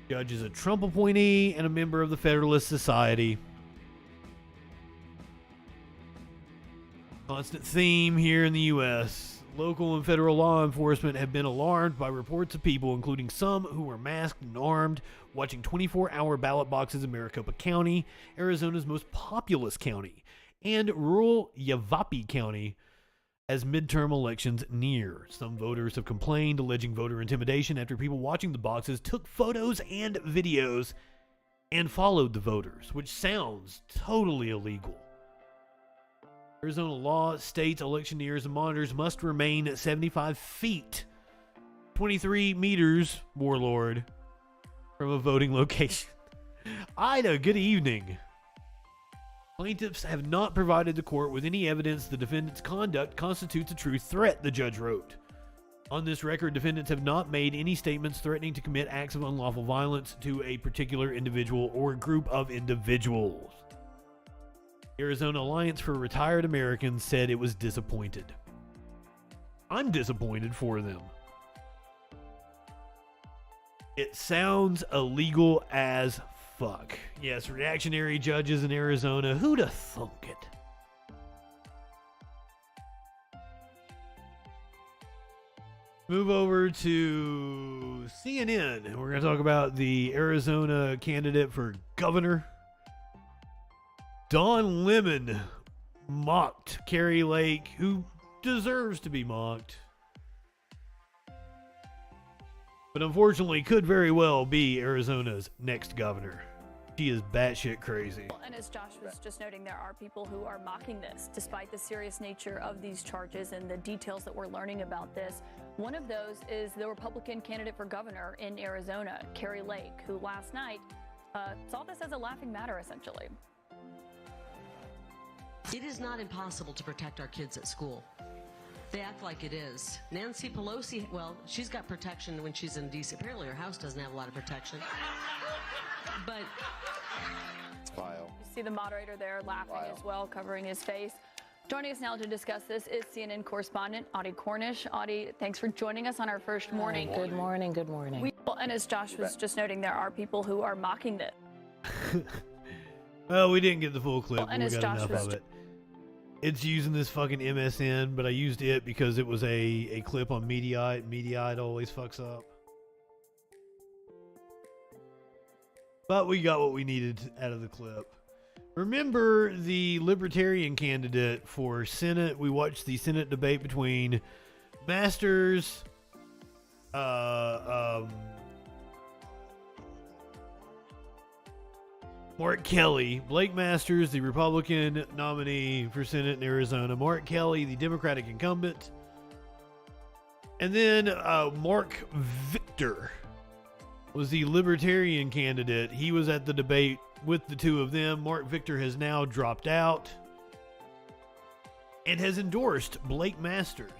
The judge is a Trump appointee and a member of the Federalist Society. Constant theme here in the U.S. Local and federal law enforcement have been alarmed by reports of people, including some who were masked and armed, watching 24-hour ballot boxes in Maricopa County, Arizona's most populous county, and rural Yavapai County, as midterm elections near. Some voters have complained, alleging voter intimidation after people watching the boxes took photos and videos and followed the voters, which sounds totally illegal. Arizona law states electioneers and monitors must remain at 75 feet, 23 meters, warlord, from a voting location. Ida, good evening. Plaintiffs have not provided the court with any evidence the defendant's conduct constitutes a true threat, the judge wrote. On this record, defendants have not made any statements threatening to commit acts of unlawful violence to a particular individual or group of individuals. The Arizona Alliance for Retired Americans said it was disappointed. I'm disappointed for them. It sounds illegal as fuck. Yes, reactionary judges in Arizona. Who'da thunk it? Move over to CNN. We're going to talk about the Arizona candidate for governor. Don Lemon mocked Kari Lake, who deserves to be mocked, but unfortunately could very well be Arizona's next governor. She is batshit crazy. And as Josh was just noting, there are people who are mocking this, despite the serious nature of these charges and the details that we're learning about this. One of those is the Republican candidate for governor in Arizona, Kari Lake, who last night saw this as a laughing matter, essentially. It is not impossible to protect our kids at school. They act like it is. Nancy Pelosi, well, she's got protection when she's in D.C. Apparently her house doesn't have a lot of protection. But you see the moderator there laughing as well, covering his face. Joining us now to discuss this is CNN correspondent Audie Cornish. Audie, thanks for joining us on our first morning. Good morning, good morning. And as Josh was just noting, there are people who are mocking this. Well, we didn't get the full clip. And We as got Josh enough was of it. It's using this fucking MSN, but I used it because it was a clip on Mediaite. Mediaite always fucks up. But we got what we needed out of the clip. Remember the Libertarian candidate for Senate? We watched the Senate debate between Masters, Mark Kelly, Blake Masters, the Republican nominee for Senate in Arizona, Mark Kelly, the Democratic incumbent. And then Mark Victor was the Libertarian candidate. He was at the debate with the two of them. Mark Victor has now dropped out and has endorsed Blake Masters.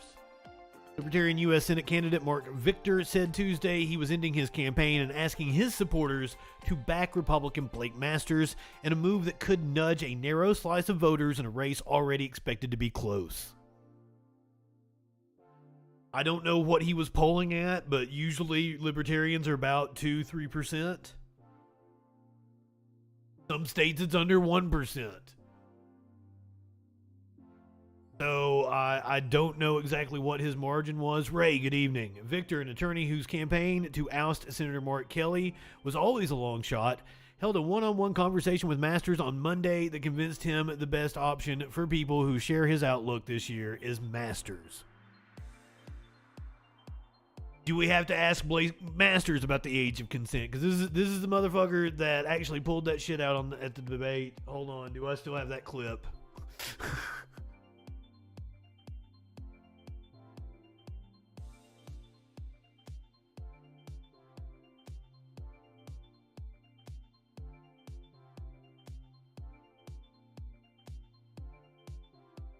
Libertarian U.S. Senate candidate Mark Victor said Tuesday he was ending his campaign and asking his supporters to back Republican Blake Masters in a move that could nudge a narrow slice of voters in a race already expected to be close. I don't know what he was polling at, but usually libertarians are about 2-3%. Some states it's under 1%. So I don't know exactly what his margin was. Ray, good evening. Victor, an attorney whose campaign to oust Senator Mark Kelly was always a long shot, held a one-on-one conversation with Masters on Monday that convinced him the best option for people who share his outlook this year is Masters. Do we have to ask Blake Masters about the age of consent? Because this is the motherfucker that actually pulled that shit out at the debate. Hold on, do I still have that clip?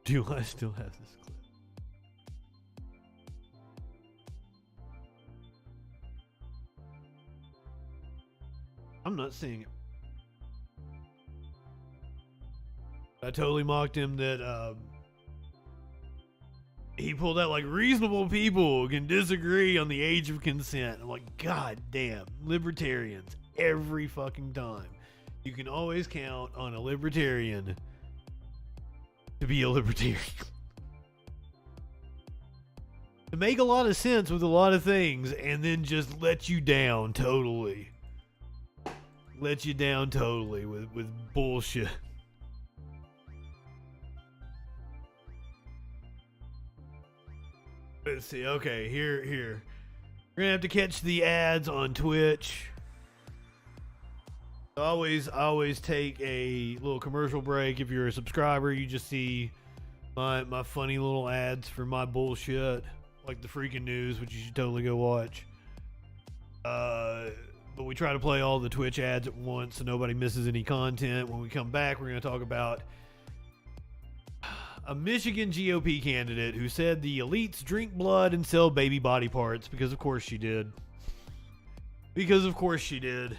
Do I still have this clip? I'm not seeing it. I totally mocked him that he pulled out like reasonable people can disagree on the age of consent. I'm like, God damn, libertarians every fucking time. You can always count on a libertarian to be a libertarian. To make a lot of sense with a lot of things and then just let you down totally. Let you down totally with bullshit. Let's see. Okay, here. We're gonna have to catch the ads on Twitch. I always take a little commercial break. If you're a subscriber, you just see my funny little ads for my bullshit, like the freaking news, which you should totally go watch. But we try to play all the Twitch ads at once so nobody misses any content. When we come back, we're going to talk about a Michigan GOP candidate who said the elites drink blood and sell baby body parts because of course she did. Because of course she did.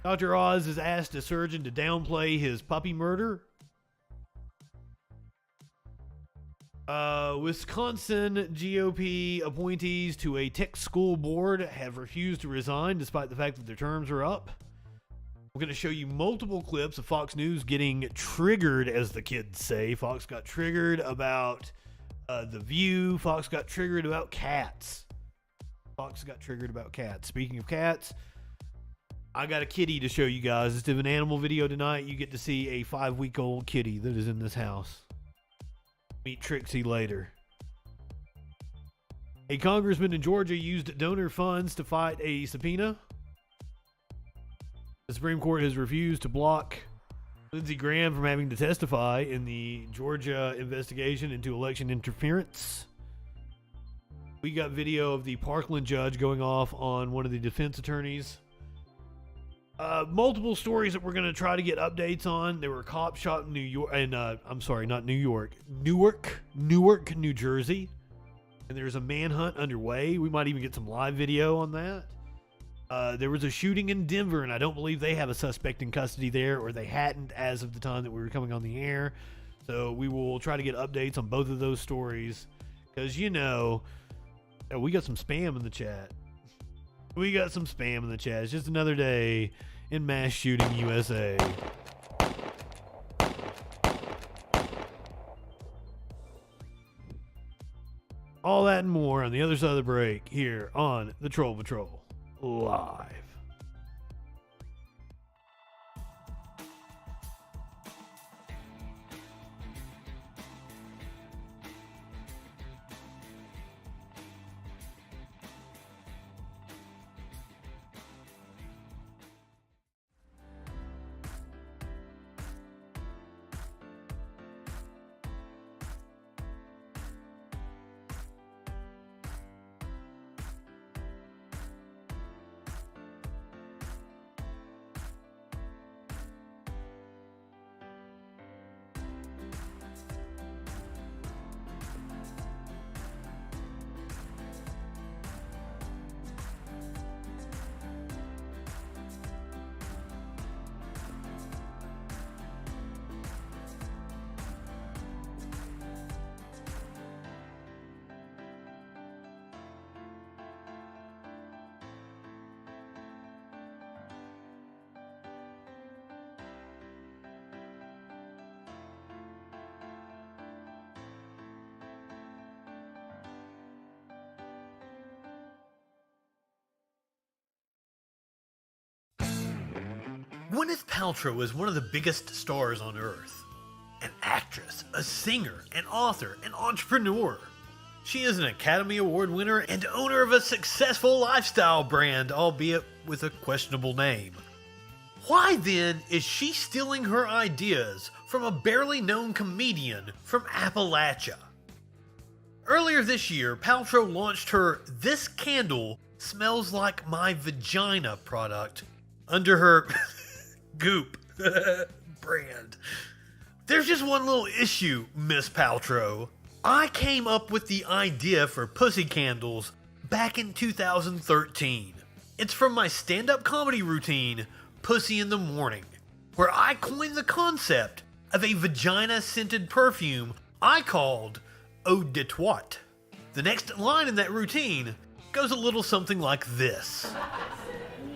Dr. Oz has asked a surgeon to downplay his puppy murder. Wisconsin GOP appointees to a tech school board have refused to resign despite the fact that their terms are up. We're going to show you multiple clips of Fox News getting triggered, as the kids say. Fox got triggered about The View. Fox got triggered about cats. Speaking of cats, I got a kitty to show you guys. Instead of an animal video tonight, you get to see a 5-week-old kitty that is in this house. Meet Trixie later. A congressman in Georgia used donor funds to fight a subpoena. The Supreme Court has refused to block Lindsey Graham from having to testify in the Georgia investigation into election interference. We got video of the Parkland judge going off on one of the defense attorneys. Multiple stories that we're going to try to get updates on. There were cops shot in New York, and I'm sorry, not New York, Newark, New Jersey. And there's a manhunt underway. We might even get some live video on that. There was a shooting in Denver, and I don't believe they have a suspect in custody there, or they hadn't as of the time that we were coming on the air. So we will try to get updates on both of those stories. Because, we got some spam in the chat. It's just another day in mass shooting USA. All that and more on the other side of the break here on the Troll Patrol Live. Gwyneth Paltrow is one of the biggest stars on earth. An actress, a singer, an author, an entrepreneur. She is an Academy Award winner and owner of a successful lifestyle brand, albeit with a questionable name. Why then is she stealing her ideas from a barely known comedian from Appalachia? Earlier this year, Paltrow launched her This Candle Smells Like My Vagina product under her Goop brand. There's just one little issue, Miss Paltrow. I came up with the idea for pussy candles back in 2013. It's from my stand-up comedy routine, Pussy in the Morning, where I coined the concept of a vagina-scented perfume I called Eau de Toit. The next line in that routine goes a little something like this.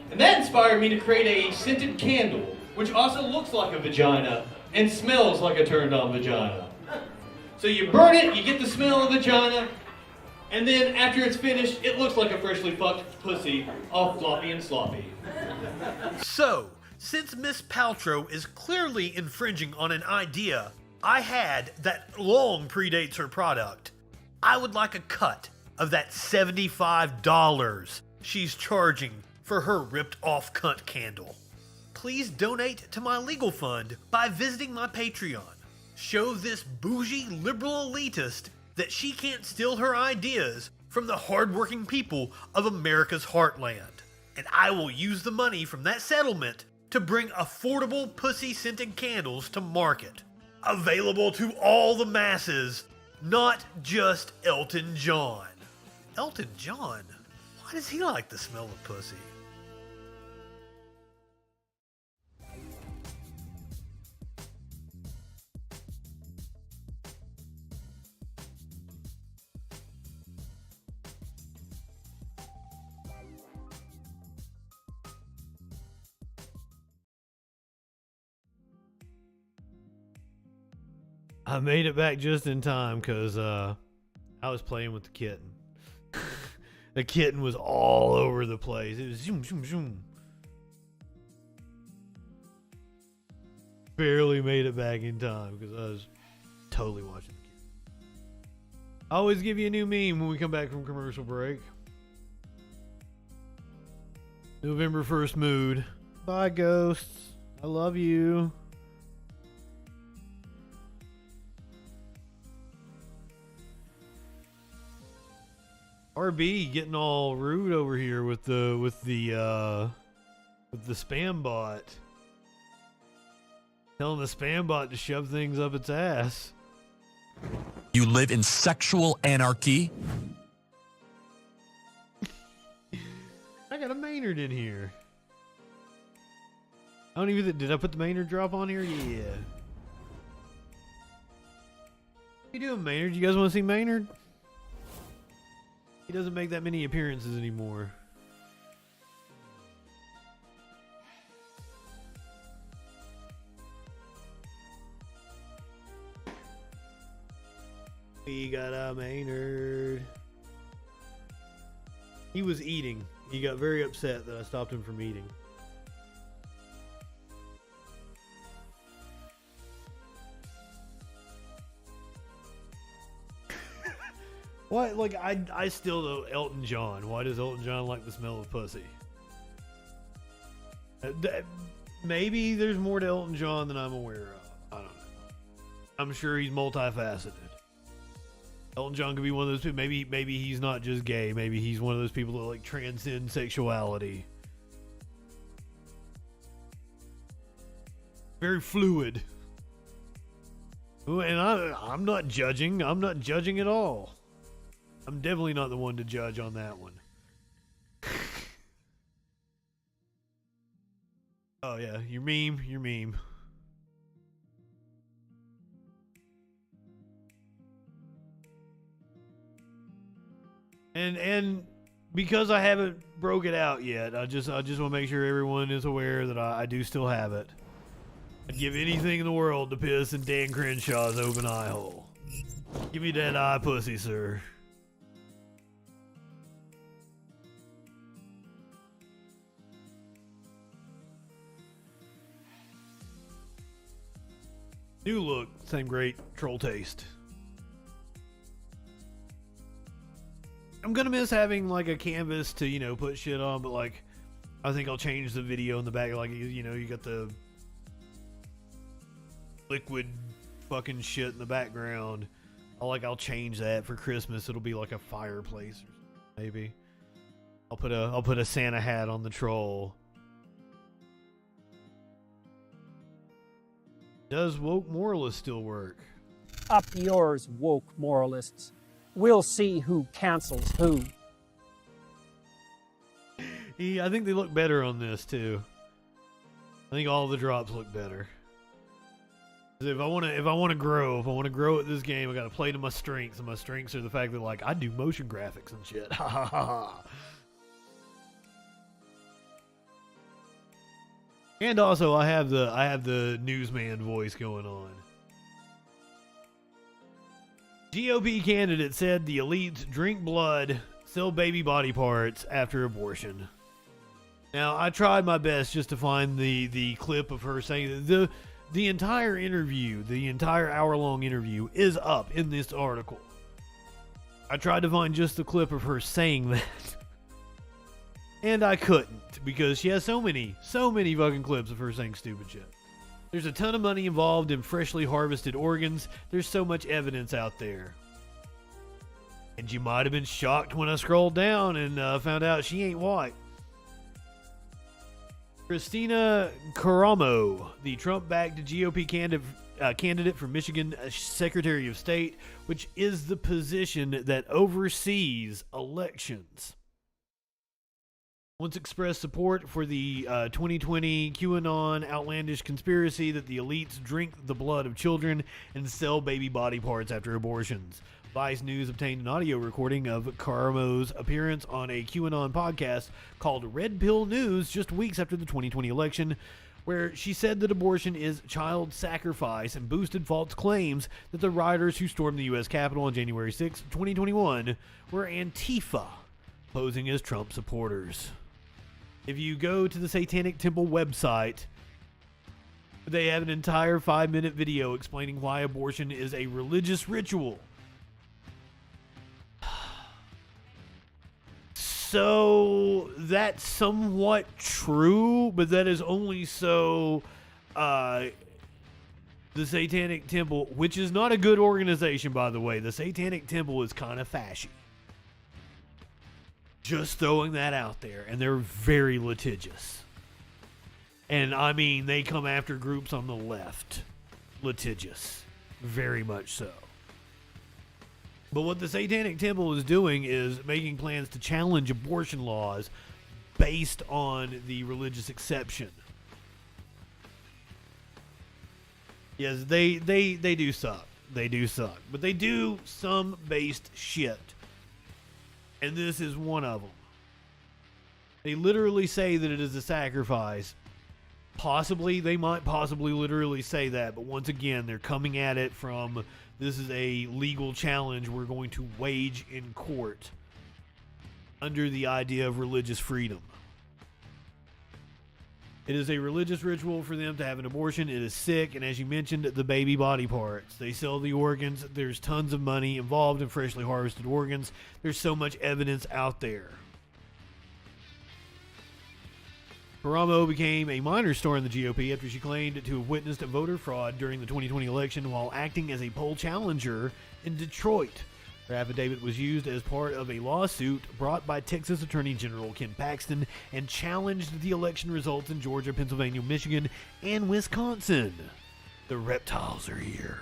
And that inspired me to create a scented candle, which also looks like a vagina and smells like a turned-on vagina. So you burn it, you get the smell of vagina, and then after it's finished, it looks like a freshly fucked pussy, all floppy and sloppy. So, since Miss Paltrow is clearly infringing on an idea I had that long predates her product, I would like a cut of that $75 she's charging for her ripped-off cunt candle. Please donate to my legal fund by visiting my Patreon. Show this bougie liberal elitist that she can't steal her ideas from the hardworking people of America's heartland. And I will use the money from that settlement to bring affordable pussy-scented candles to market. Available to all the masses, not just Elton John. Elton John? Why does he like the smell of pussy? I made it back just in time because I was playing with the kitten. The kitten was all over the place. It was zoom, zoom, zoom. Barely made it back in time because I was totally watching the kitten. I always give you a new meme when we come back from commercial break. November 1st mood. Bye, ghosts. I love you. RB getting all rude over here with the spam bot. Telling the spam bot to shove things up its ass. You live in sexual anarchy? I got a Maynard in here. I don't even... Did I put the Maynard drop on here? Yeah. What you doing, Maynard? You guys want to see Maynard? He doesn't make that many appearances anymore. We got a Maynard. He was eating. He got very upset that I stopped him from eating. Why? Like, I still know Elton John. Why does Elton John like the smell of pussy? Maybe there's more to Elton John than I'm aware of. I don't know. I'm sure he's multifaceted. Elton John could be one of those people. Maybe he's not just gay. Maybe he's one of those people that like transcend sexuality. Very fluid. Ooh, and I'm not judging. I'm not judging at all. I'm definitely not the one to judge on that one. Oh yeah, your meme. And because I haven't broke it out yet, I just want to make sure everyone is aware that I do still have it. I'd give anything in the world to piss in Dan Crenshaw's open eye hole. Give me that eye pussy, sir. New look, same great troll taste. I'm gonna miss having like a canvas to, you know, put shit on, but like I think I'll change the video in the back. Like, you know, you got the liquid fucking shit in the background. I'll change that for Christmas. It'll be like a fireplace or something, maybe. I'll put a Santa hat on the troll. Does woke moralists still work? Up yours, woke moralists. We'll see who cancels who. Yeah, I think they look better on this too. I think all the drops look better. If I want to grow at this game, I got to play to my strengths, and my strengths are the fact that like I do motion graphics and shit. Ha ha ha ha. And also, I have the newsman voice going on. GOP candidate said the elites drink blood, sell baby body parts after abortion. Now, I tried my best just to find the clip of her saying that the entire interview, the entire hour-long interview, is up in this article. I tried to find just the clip of her saying that. And I couldn't, because she has so many fucking clips of her saying stupid shit. There's a ton of money involved in freshly harvested organs. There's so much evidence out there. And you might have been shocked when I scrolled down and found out she ain't white. Christina Caramo, the Trump-backed GOP candidate for Michigan Secretary of State, which is the position that oversees elections, once expressed support for the 2020 QAnon outlandish conspiracy that the elites drink the blood of children and sell baby body parts after abortions. Vice News obtained an audio recording of Caramo's appearance on a QAnon podcast called Red Pill News just weeks after the 2020 election, where she said that abortion is child sacrifice and boosted false claims that the rioters who stormed the U.S. Capitol on January 6, 2021 were Antifa, posing as Trump supporters. If you go to the Satanic Temple website, they have an entire 5-minute video explaining why abortion is a religious ritual. So that's somewhat true, but that is only so the Satanic Temple, which is not a good organization, by the way. The Satanic Temple is kind of fashy. Just throwing that out there. And they're very litigious. And I mean, they come after groups on the left. Litigious. Very much so. But what the Satanic Temple is doing is making plans to challenge abortion laws based on the religious exception. Yes, they do suck. They do suck. But they do some based shit. And this is one of them. They literally say that it is a sacrifice. They might possibly literally say that, but once again, they're coming at it from, this is a legal challenge we're going to wage in court under the idea of religious freedom. It is a religious ritual for them to have an abortion. It is sick, and as you mentioned, the baby body parts. They sell the organs. There's tons of money involved in freshly harvested organs. There's so much evidence out there. Caramo became a minor star in the GOP after she claimed to have witnessed voter fraud during the 2020 election while acting as a poll challenger in Detroit. Her affidavit was used as part of a lawsuit brought by Texas Attorney General Ken Paxton and challenged the election results in Georgia, Pennsylvania, Michigan, and Wisconsin. The reptiles are here.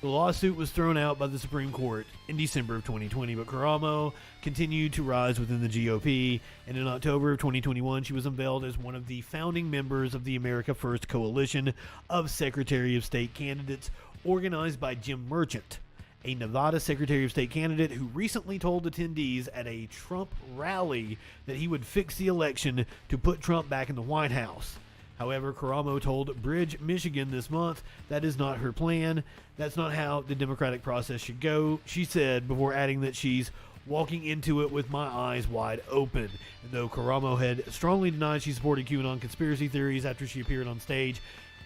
The lawsuit was thrown out by the Supreme Court in December of 2020, but Caramo continued to rise within the GOP, and in October of 2021, she was unveiled as one of the founding members of the America First Coalition of Secretary of State candidates organized by Jim Merchant, a Nevada Secretary of State candidate who recently told attendees at a Trump rally that he would fix the election to put Trump back in the White House. However, Caramo told Bridge, Michigan this month that is not her plan. That's not how the democratic process should go, she said, before adding that she's walking into it with my eyes wide open. And though Caramo had strongly denied she supported QAnon conspiracy theories after she appeared on stage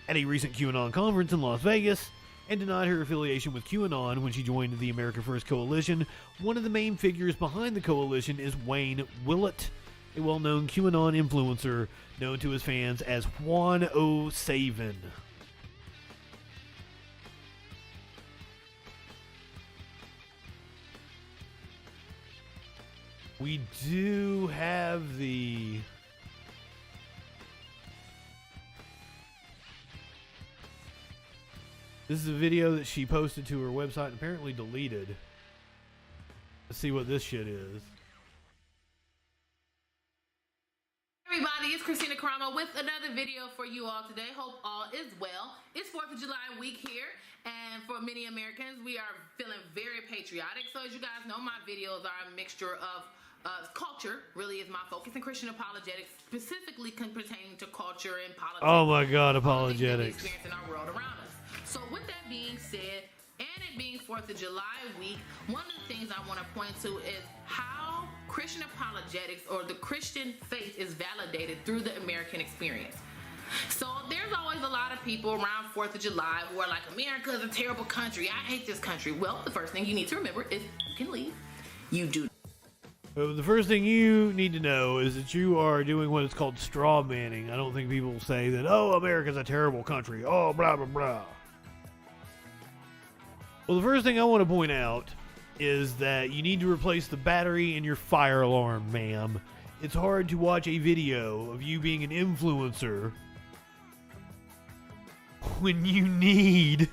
at a recent QAnon conference in Las Vegas, and denied her affiliation with QAnon when she joined the America First Coalition. One of the main figures behind the coalition is Wayne Willett, a well-known QAnon influencer known to his fans as Juan O. Savin. We do have the... This is a video that she posted to her website and apparently deleted. Let's see what this shit is. Everybody, it's Christina Caramo with another video for you all today. Hope all is well. It's 4th of July week here, and for many Americans, we are feeling very patriotic. So as you guys know, my videos are a mixture of culture, really is my focus, and Christian apologetics, specifically pertaining to culture and politics. Oh my God, apologetics. Experience in our world around us. So with that being said, and it being 4th of July week, one of the things I want to point to is how Christian apologetics or the Christian faith is validated through the American experience. So there's always a lot of people around 4th of July who are like, America is a terrible country. I hate this country. Well, the first thing you need to remember is you can leave. You do. So the first thing you need to know is that you are doing what is called straw manning. I don't think people say that, oh, America's a terrible country. Oh, blah, blah, blah. Well, the first thing I want to point out is that you need to replace the battery in your fire alarm, ma'am. It's hard to watch a video of you being an influencer when you need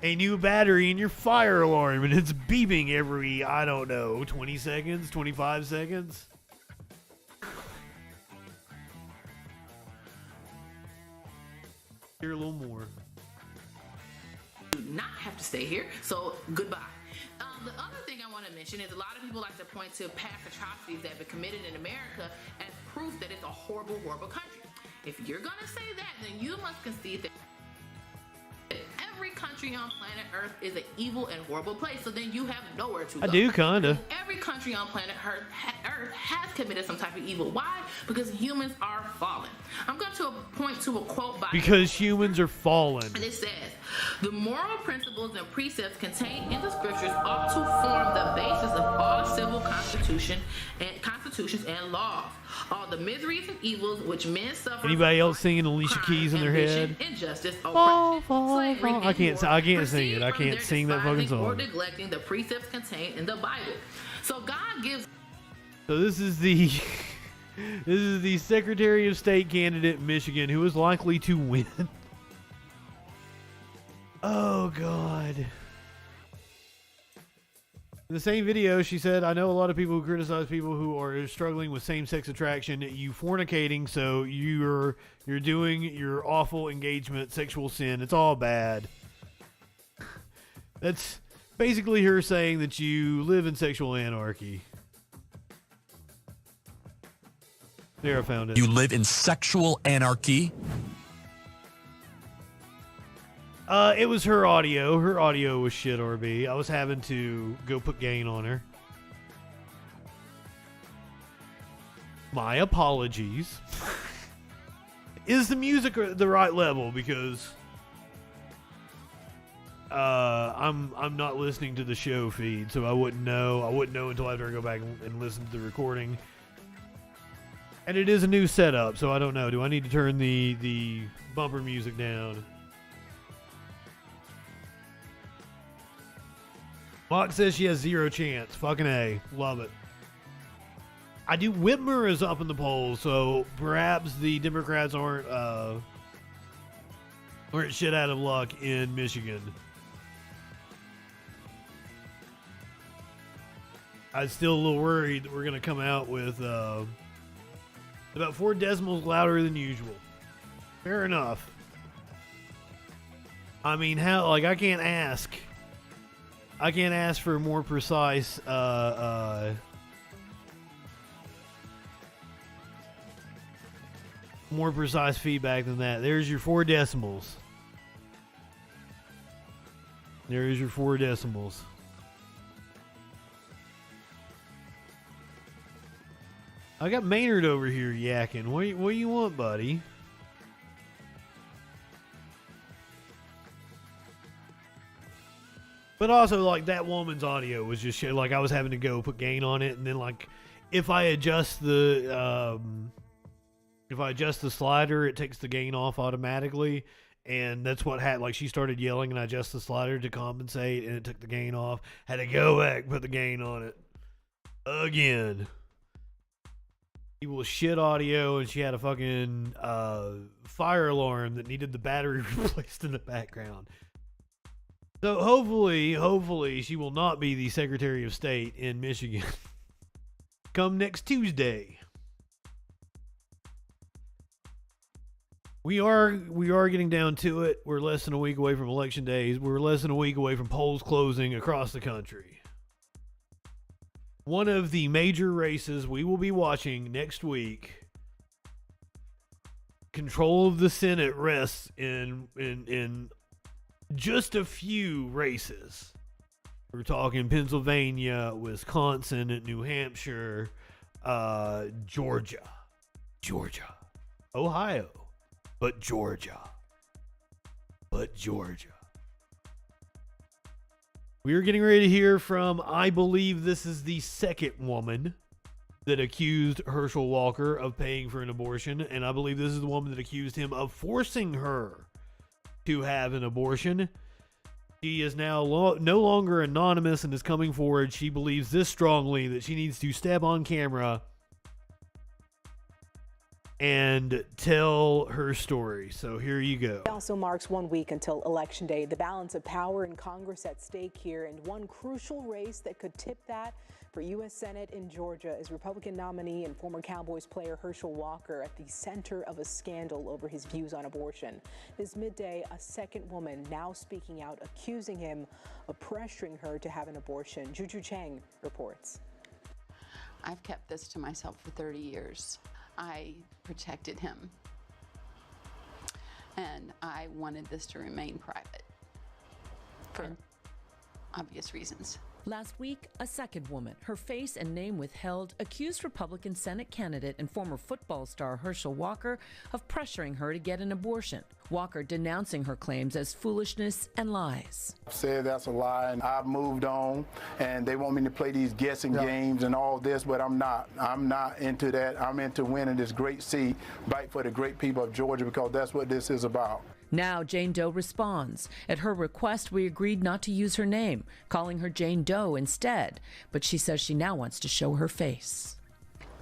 a new battery in your fire alarm and it's beeping every, I don't know, 20 seconds, 25 seconds. Hear a little more. Do not have to stay here, so goodbye. The other thing I want to mention is a lot of people like to point to past atrocities that have been committed in America as proof that it's a horrible, horrible country. If you're going to say that, then you must concede that every country on planet Earth is an evil and horrible place, so then you have nowhere to go. I do, kinda. Every country on planet Earth has committed some type of evil. Why? Because humans are fallen. I'm going to point to a quote by... Because humans are fallen. And it says, the moral principles and precepts contained in the scriptures ought to form the basis of all civil constitutions and laws. All the miseries and evils which men suffer. Anybody else singing Alicia Keys in their head? Injustice, Fall, oppression, fall, slavery, fall. and I can't sing it. I from can't their sing that fucking despising or song. neglecting the precepts contained in the Bible. So God gives. So this is the this is the Secretary of State candidate in Michigan who is likely to win. Oh God. In the same video, she said, I know a lot of people who criticize people who are struggling with same-sex attraction, you fornicating, so you're doing your awful engagement, sexual sin. It's all bad. That's basically her saying that you live in sexual anarchy. There, I found it. You live in sexual anarchy? It was her audio. Her audio was shit, RB. I was having to go put gain on her. My apologies. Is the music at the right level? Because I'm not listening to the show feed, so I wouldn't know. I wouldn't know until after I go back and listen to the recording. And it is a new setup, so I don't know. Do I need to turn the bumper music down? Mock says she has 0 chance. Fucking A. Love it. I do. Whitmer is up in the polls, so perhaps the Democrats aren't shit out of luck in Michigan. I'm still a little worried that we're going to come out with about 4 decimals louder than usual. Fair enough. I mean, how? Like, I can't ask for more precise feedback than that. There's your 4 decimals. There is your 4 decimals. I got Maynard over here yakking. What do you want, buddy? But also, like, that woman's audio was just shit. Like, I was having to go put gain on it, and then, like, if I adjust the slider, it takes the gain off automatically. And that's what had, like, she started yelling, and I adjusted the slider to compensate, and it took the gain off. Had to go back, put the gain on it again. Evil shit audio, and she had a fucking fire alarm that needed the battery replaced in the background. So hopefully she will not be the Secretary of State in Michigan come next Tuesday. We are getting down to it. We're less than a week away from election days. We're less than a week away from polls closing across the country. One of the major races we will be watching next week, control of the Senate rests in just a few races. We're talking Pennsylvania, Wisconsin, New Hampshire, Georgia, Ohio, but Georgia. We are getting ready to hear from, I believe this is the second woman that accused Herschel Walker of paying for an abortion, and I believe this is the woman that accused him of forcing her to have an abortion. She is now no longer anonymous and is coming forward. She believes this strongly, that she needs to step on camera and tell her story. So here you go. It also marks 1 week until Election Day. The balance of power in Congress at stake here, and one crucial race that could tip that for U.S. Senate in Georgia is Republican nominee and former Cowboys player Herschel Walker at the center of a scandal over his views on abortion. This midday, a second woman now speaking out, accusing him of pressuring her to have an abortion. Juju Chang reports. I've kept this to myself for 30 years. I protected him, and I wanted this to remain private for obvious reasons. Last week, a second woman, her face and name withheld, accused Republican Senate candidate and former football star Herschel Walker of pressuring her to get an abortion. Walker denouncing her claims as foolishness and lies. I said that's a lie, and I've moved on, and they want me to play these guessing games and all this, but I'm not. I'm not into that. I'm into winning this great seat, fight for the great people of Georgia, because that's what this is about. Now Jane Doe responds. At her request, we agreed not to use her name, calling her Jane Doe instead. But she says she now wants to show her face.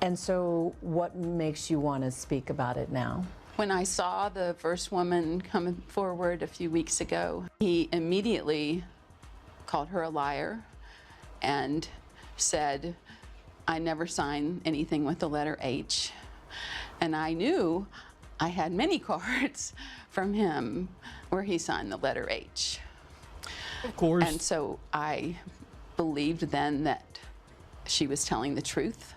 And so what makes you want to speak about it now? When I saw the first woman come forward a few weeks ago, he immediately called her a liar and said, I never signed anything with the letter H. And I knew I had many cards from him where he signed the letter H. Of course. And so I believed then that she was telling the truth.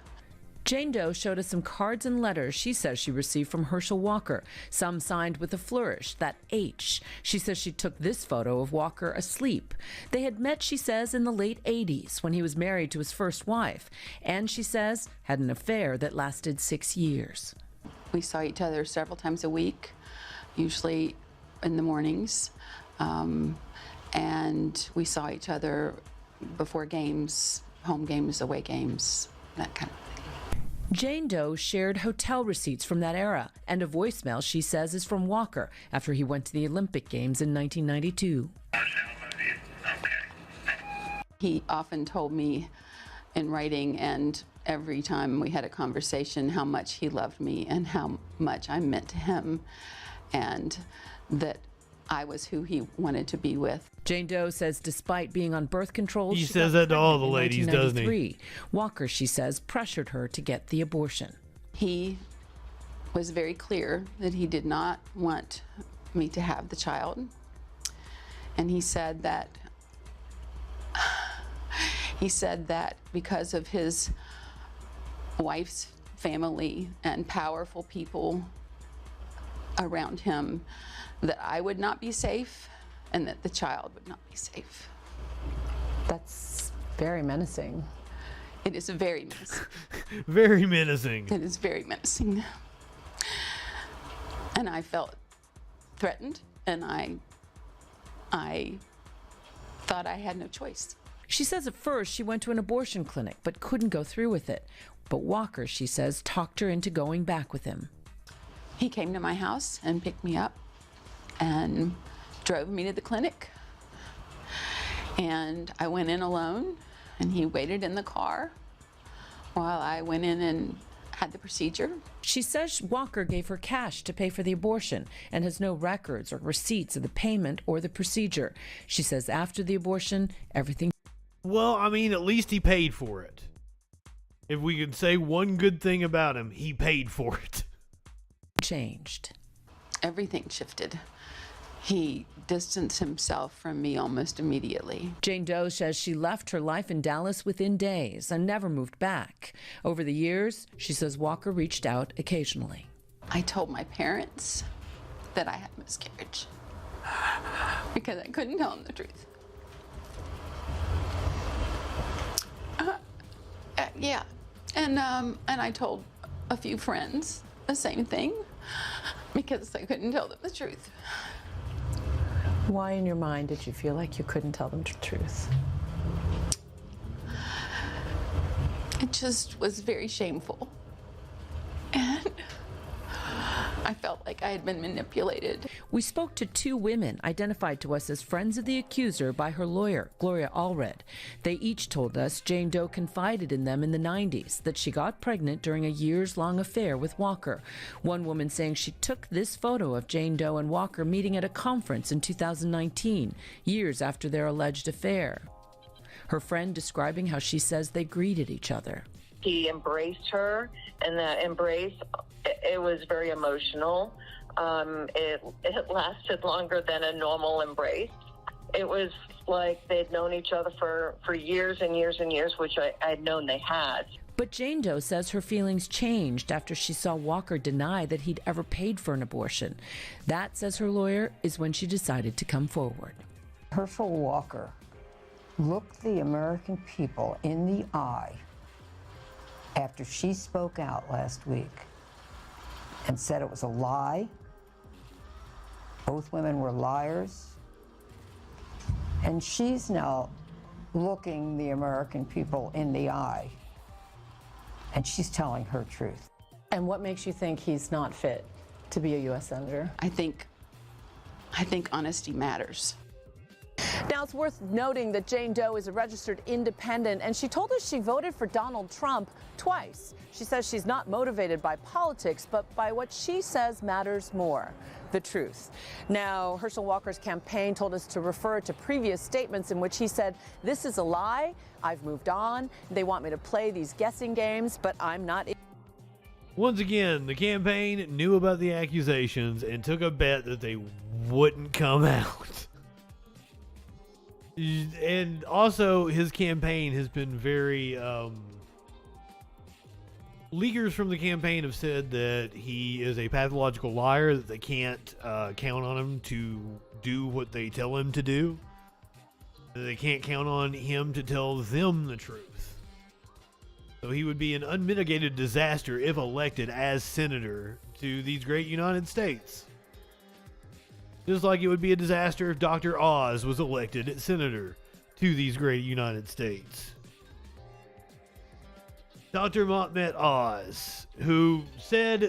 Jane Doe showed us some cards and letters she says she received from Herschel Walker, some signed with a flourish, that H. She says she took this photo of Walker asleep. They had met, she says, in the late 80s when he was married to his first wife, and she says had an affair that lasted 6 years. We saw each other several times a week, usually in the mornings, and we saw each other before games, home games, away games, that kind of thing. Jane Doe shared hotel receipts from that era, and a voicemail she says is from Walker after he went to the Olympic Games in 1992. He often told me in writing and every time we had a conversation how much he loved me and how much I meant to him, and that I was who he wanted to be with. Jane Doe says despite being on birth control, He says that to all the ladies, doesn't he? Walker, she says, pressured her to get the abortion. He was very clear that he did not want me to have the child. And he said that because of his wife's family and powerful people around him, that I would not be safe and that the child would not be safe. That's very menacing. It is very menacing. Very menacing. It is very menacing. And I felt threatened, and I thought I had no choice. She says at first she went to an abortion clinic but couldn't go through with it. But Walker, she says, talked her into going back with him. He came to my house and picked me up and drove me to the clinic. And I went in alone, and he waited in the car while I went in and had the procedure. She says Walker gave her cash to pay for the abortion and has no records or receipts of the payment or the procedure. She says after the abortion, everything... Well, I mean, at least he paid for it. If we could say one good thing about him, he paid for it. Changed. Everything shifted. He distanced himself from me almost immediately. Jane Doe says she left her life in Dallas within days and never moved back. Over the years, she says Walker reached out occasionally. I told my parents that I had miscarriage because I couldn't tell them the truth. Yeah, and I told a few friends the same thing because I couldn't tell them the truth. Why in your mind did you feel like you couldn't tell them the truth? It just was very shameful. And I felt like I had been manipulated. We spoke to two women identified to us as friends of the accuser by her lawyer, Gloria Allred. They each told us Jane Doe confided in them in the 90s that she got pregnant during a years-long affair with Walker. One woman saying she took this photo of Jane Doe and Walker meeting at a conference in 2019, years after their alleged affair. Her friend describing how she says they greeted each other. He embraced her, and that embrace, it was very emotional. It lasted longer than a normal embrace. It was like they'd known each other for years and years and years, which I'd known they had. But Jane Doe says her feelings changed after she saw Walker deny that he'd ever paid for an abortion. That, says her lawyer, is when she decided to come forward. Herschel Walker looked the American people in the eye after she spoke out last week and said it was a lie. Both women were liars. And she's now looking the American people in the eye, and she's telling her truth. And what makes you think he's not fit to be a U.S. Senator? I think honesty matters. Now, it's worth noting that Jane Doe is a registered independent, and she told us she voted for Donald Trump twice. She says she's not motivated by politics, but by what she says matters more, the truth. Now, Herschel Walker's campaign told us to refer to previous statements in which he said, "This is a lie. I've moved on. They want me to play these guessing games, but I'm not." Once again, the campaign knew about the accusations and took a bet that they wouldn't come out. And also, his campaign has been very... leakers from the campaign have said that he is a pathological liar, that they can't count on him to do what they tell him to do. That they can't count on him to tell them the truth. So he would be an unmitigated disaster if elected as senator to these great United States. Just like it would be a disaster if Dr. Oz was elected as senator to these great United States. Dr. Motmet Oz, who said